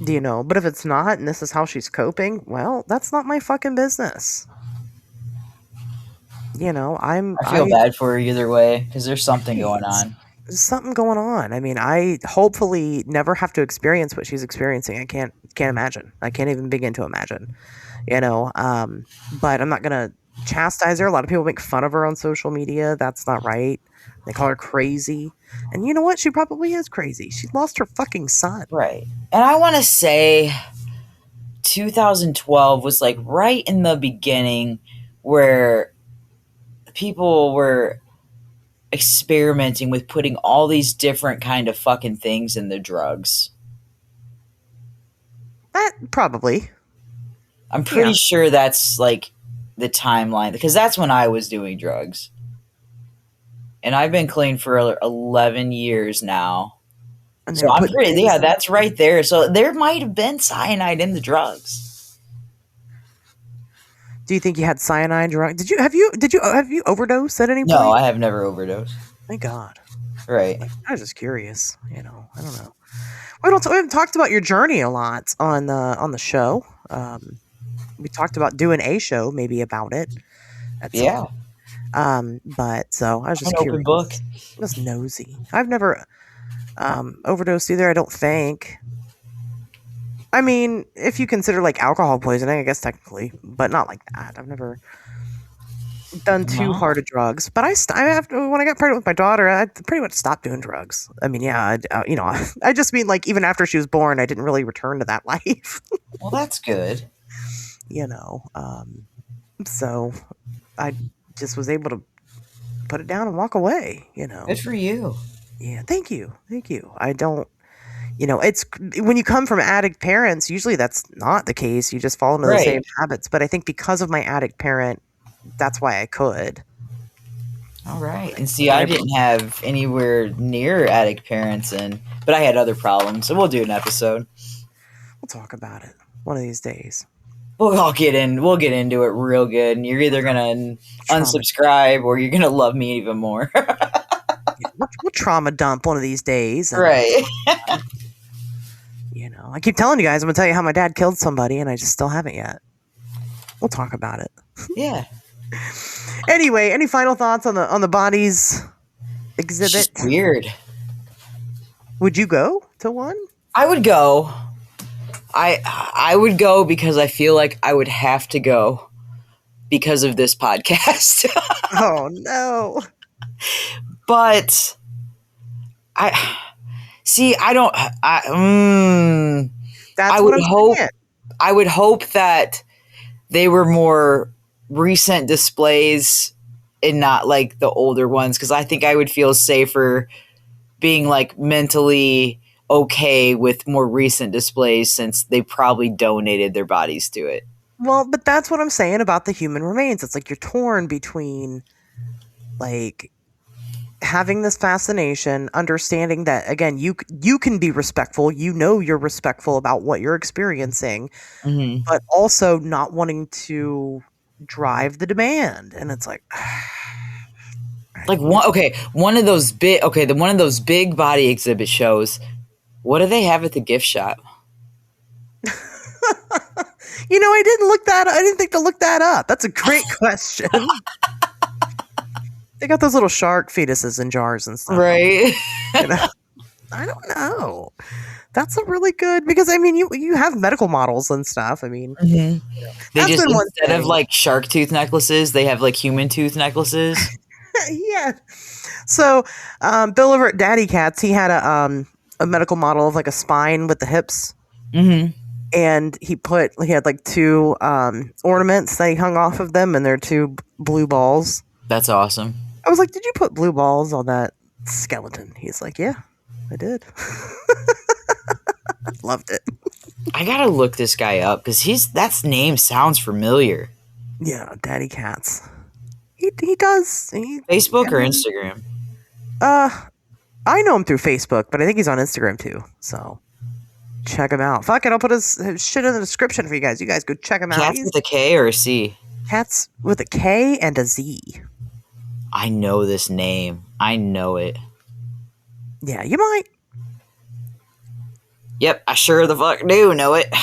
But if it's not and this is how she's coping, well, that's not my fucking business. I feel bad for her either way because there's something going on. There's something going on. I mean, I hopefully never have to experience what she's experiencing. I can't imagine. I can't even begin to imagine. But I'm not gonna chastise her. A lot of people make fun of her on social media. That's not right. They call her crazy. And you know what? She probably is crazy. She lost her fucking son. Right. And I want to say 2012 was like right in the beginning where people were experimenting with putting all these different kind of fucking things in the drugs. That probably. I'm pretty sure that's like the timeline because that's when I was doing drugs. And I've been clean for 11 years now. And so I'm pretty, that's right there. So there might have been cyanide in the drugs. Do you think you had cyanide drug? Have you overdosed at any point? No, I have never overdosed. Thank God. Right. I was just curious. I don't know. We haven't talked about your journey a lot on the show. We talked about doing a show, maybe about it. Yeah. But so I was just an curious. Open book. Just nosy. I've never overdosed either. I don't think. I mean, if you consider like alcohol poisoning, I guess technically, but not like that. I've never done too hard of drugs. But when I got pregnant with my daughter, I pretty much stopped doing drugs. I mean, yeah, I just mean like even after she was born, I didn't really return to that life. Well, that's good. So I just was able to put it down and walk away. Good for you. Yeah, thank you. I don't. It's when you come from addict parents, usually that's not the case. You just fall into the same habits. But I think because of my addict parent, that's why I could. All right. And see, I didn't have anywhere near addict parents, but I had other problems. So we'll do an episode. We'll talk about it one of these days. We'll get into it real good. And you're either going to unsubscribe or you're going to love me even more. We'll trauma dump one of these days. Right. I keep telling you guys, I'm going to tell you how my dad killed somebody, and I just still haven't yet. We'll talk about it. Yeah. Anyway, any final thoughts on the bodies exhibit? It's just weird. Would you go to one? I would go. I would go because I feel like I would have to go because of this podcast. Oh no. But I That's what I'm saying. I would hope that they were more recent displays and not like the older ones, because I think I would feel safer being like mentally okay with more recent displays since they probably donated their bodies to it. Well, but that's what I'm saying about the human remains. It's like you're torn between like having this fascination, understanding that again, you can be respectful, you're respectful about what you're experiencing, but also not wanting to drive the demand. And it's like like one of those big body exhibit shows. What do they have at the gift shop? I didn't think to look that up. That's a great question. They got those little shark fetuses in jars and stuff. Right. I don't know. That's a really good, because I mean, you have medical models and stuff. I mean, they just, instead of like shark tooth necklaces, they have like human tooth necklaces. Yeah. So, Bill over at Daddy Cats, he had a medical model of like a spine with the hips. And he had like two ornaments that he hung off of them, and they're two blue balls. That's awesome. I was like, did you put blue balls on that skeleton? He's like, yeah, I did. Loved it. I gotta look this guy up because that name sounds familiar. Yeah, Daddy Cats. He does. Facebook or Instagram? I know him through Facebook, but I think he's on Instagram too. So check him out. Fuck it, I'll put his shit in the description for you guys. You guys go check him out. Cats with a K or a C? Cats with a K and a Z. I know this name. I know it. Yeah, you might. Yep, I sure the fuck do know it.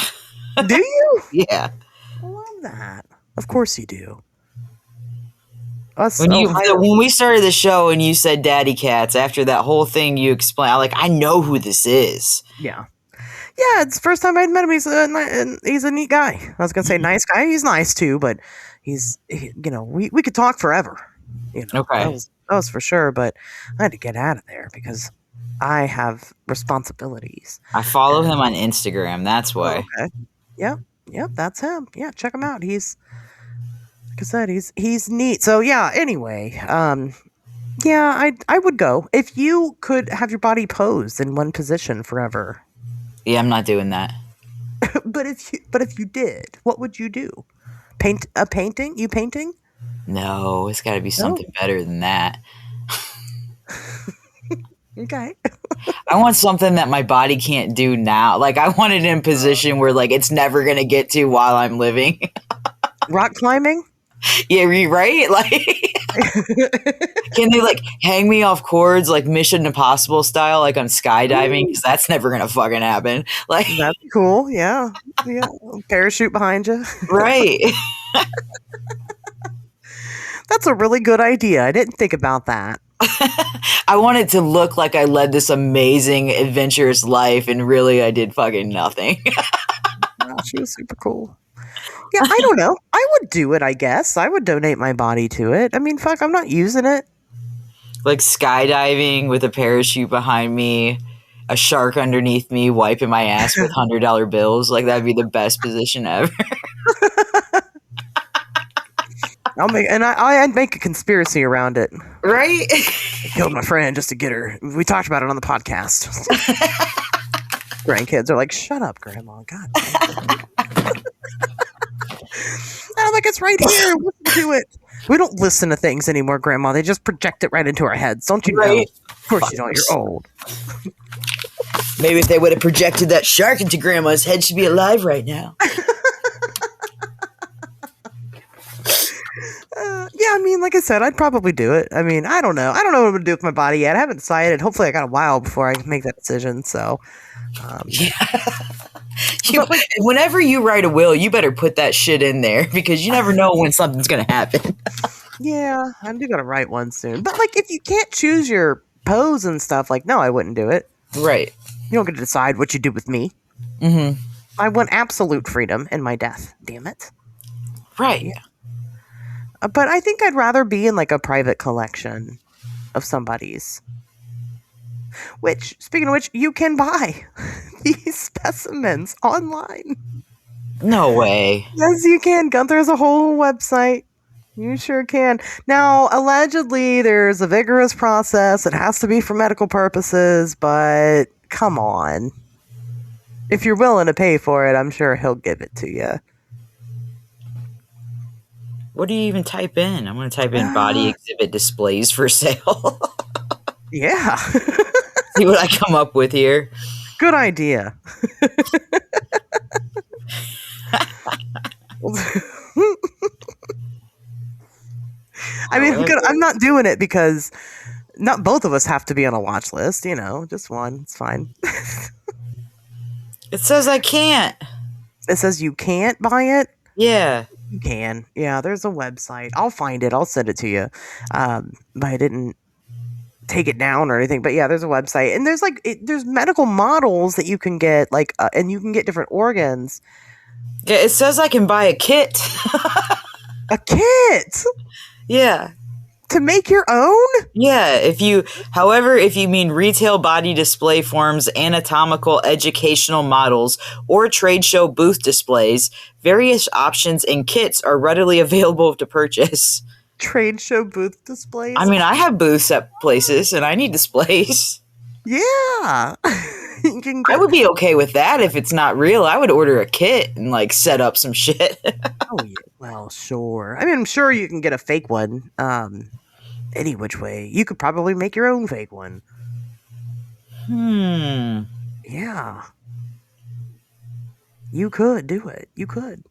Do you? Yeah. I love that. Of course you do. When we started the show and you said Daddy Cats, after that whole thing you explained, I know who this is. Yeah. Yeah, it's the first time I'd met him. He's a neat guy. I was going to say nice guy. He's nice too, but we could talk forever. Okay. That was for sure, but I had to get out of there because I have responsibilities. I follow him on Instagram. That's why. Okay. Yep, that's him. Yeah, check him out. He's, like I said, he's neat. So yeah, anyway, yeah, I would go. If you could have your body posed in one position forever. Yeah, I'm not doing that. But if you did, what would you do? Paint a painting? You painting? No, it's got to be something better than that. Okay. I want something that my body can't do now. Like, I want it in a position where, like, it's never going to get to while I'm living. Rock climbing? Yeah, right? Like, can they, like, hang me off cords, like, Mission Impossible style, like on skydiving? Because that's never going to fucking happen. Like, that's cool. Yeah. Yeah. Parachute behind you. Right. That's a really good idea. I didn't think about that. I want it to look like I led this amazing, adventurous life, and really I did fucking nothing. Wow, she was super cool. Yeah, I don't know. I would do it, I guess. I would donate my body to it. I mean, fuck, I'm not using it. Like skydiving with a parachute behind me, a shark underneath me, wiping my ass with $100 bills. Like, that'd be the best position ever. I'd make a conspiracy around it. Right? I killed my friend just to get her. We talked about it on the podcast. Grandkids are like, shut up, Grandma. God. I'm like, it's right here. Listen to it. We don't listen to things anymore, Grandma. They just project it right into our heads. Don't you know? Of course you don't. You're old. Maybe if they would have projected that shark into Grandma's head, she'd be alive right now. Yeah, I mean, like I said, I'd probably do it. I mean, I don't know. I don't know what I'm going to do with my body yet. I haven't decided. Hopefully I got a while before I make that decision. So, whenever you write a will, you better put that shit in there because you never know when something's going to happen. Yeah, I'm going to write one soon. But, like, if you can't choose your pose and stuff, like, no, I wouldn't do it. Right. You don't get to decide what you do with me. Mm-hmm. I want absolute freedom in my death. Damn it. Right. Yeah. But I think I'd rather be in like a private collection of somebody's. Which, speaking of which, you can buy these specimens online. No way. Yes, you can. Gunther has a whole website. You sure can. Now, allegedly, there's a vigorous process. It has to be for medical purposes, but come on. If you're willing to pay for it, I'm sure he'll give it to you. What do you even type in? I'm going to type in body exhibit displays for sale. Yeah. See what I come up with here. Good idea. I mean, I'm not doing it because not both of us have to be on a watch list, just one. It's fine. It says I can't. It says you can't buy it? Yeah. You can. Yeah, there's a website. I'll find it. I'll send it to you. But I didn't take it down or anything. But yeah, there's a website. And there's there's medical models that you can get, and you can get different organs. Yeah, it says I can buy a kit. A kit? Yeah. To make your own? Yeah, if you mean retail body display forms, anatomical educational models, or trade show booth displays, various options and kits are readily available to purchase. Trade show booth displays? I mean, I have booths at places and I need displays. Yeah. I would be okay with that if it's not real. I would order a kit and set up some shit. Oh, yeah. Well, sure. I mean, I'm sure you can get a fake one. Any which way. You could probably make your own fake one. Yeah. You could do it. You could.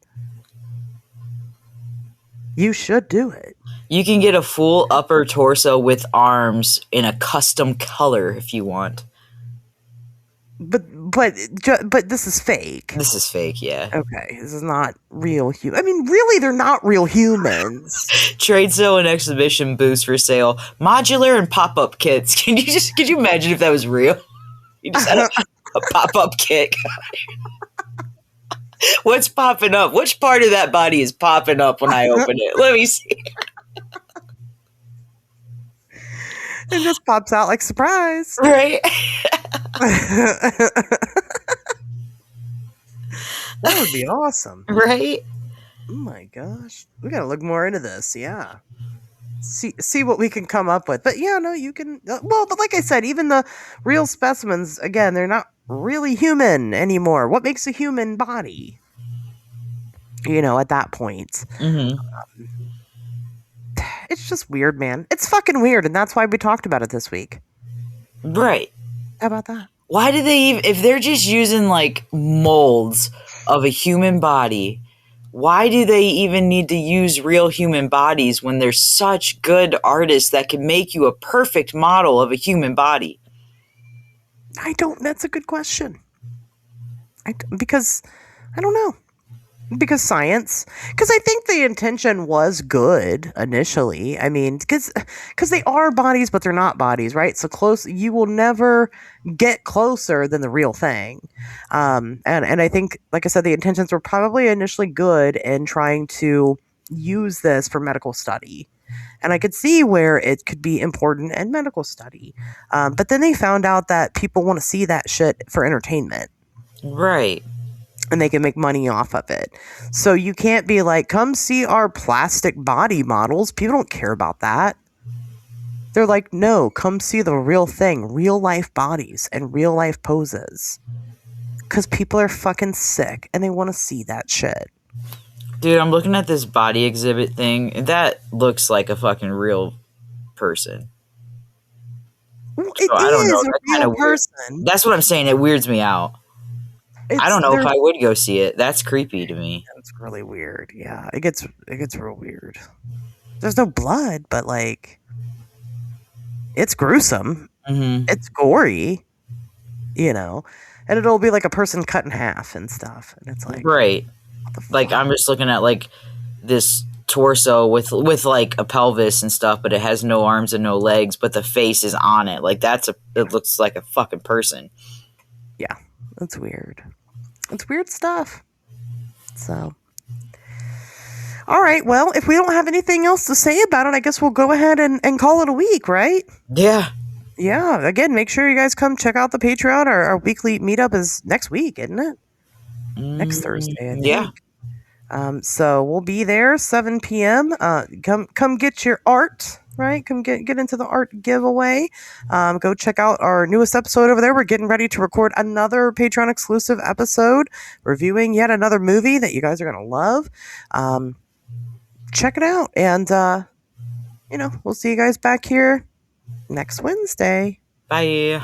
You should do it. You can get a full upper torso with arms in a custom color if you want. But this is fake. This is fake, yeah. Okay, this is not real I mean, really, they're not real humans. Trade show and exhibition booths for sale, modular and pop-up kits. Could you imagine if that was real? You just had a pop-up kit. What's popping up? Which part of that body is popping up when I open it? Let me see. It just pops out like surprise. Right? That would be awesome. Right? Oh my gosh. We gotta look more into this, yeah. See what we can come up with. But yeah, no, you can but like I said, even the real specimens, again, they're not really human anymore. What makes a human body? At that point. Mm-hmm. It's just weird, man. It's fucking weird, and that's why we talked about it this week. Right. How about that? Why do they even, if they're just using molds of a human body, why do they even need to use real human bodies when there's such good artists that can make you a perfect model of a human body? That's a good question. Because I don't know. Because science. Because I think the intention was good initially. I mean, because they are bodies, but they're not bodies, right? So close, you will never get closer than the real thing. And I think, like I said, the intentions were probably initially good in trying to use this for medical study. And I could see where it could be important in medical study. But then they found out that people want to see that shit for entertainment. Right. And they can make money off of it. So you can't be like, come see our plastic body models. People don't care about that. They're like, no, come see the real thing. Real life bodies and real life poses. Because people are fucking sick and they want to see that shit. Dude, I'm looking at this body exhibit thing. That looks like a fucking real person. It I don't know. is a That's real person. That's what I'm saying. It weirds me out. I don't know if I would go see it. That's creepy to me. It's really weird. Yeah, it gets real weird. There's no blood, but it's gruesome. Mm-hmm. It's gory, and it'll be like a person cut in half and stuff. And it's like, right. I'm just looking at this torso with a pelvis and stuff, but it has no arms and no legs, but the face is on it. It looks like a fucking person. Yeah, that's weird. It's weird stuff. So, all right. Well, if we don't have anything else to say about it, I guess we'll go ahead and call it a week, right? Yeah. Yeah. Again, make sure you guys come check out the Patreon. Our weekly meetup is next week, isn't it? Next Thursday, I think. Yeah. So we'll be there 7 p.m. Come get your art, right? Come get into the art giveaway. Go check out our newest episode over there. We're getting ready to record another Patreon exclusive episode, reviewing yet another movie that you guys are gonna love. Check it out, and we'll see you guys back here next Wednesday. Bye.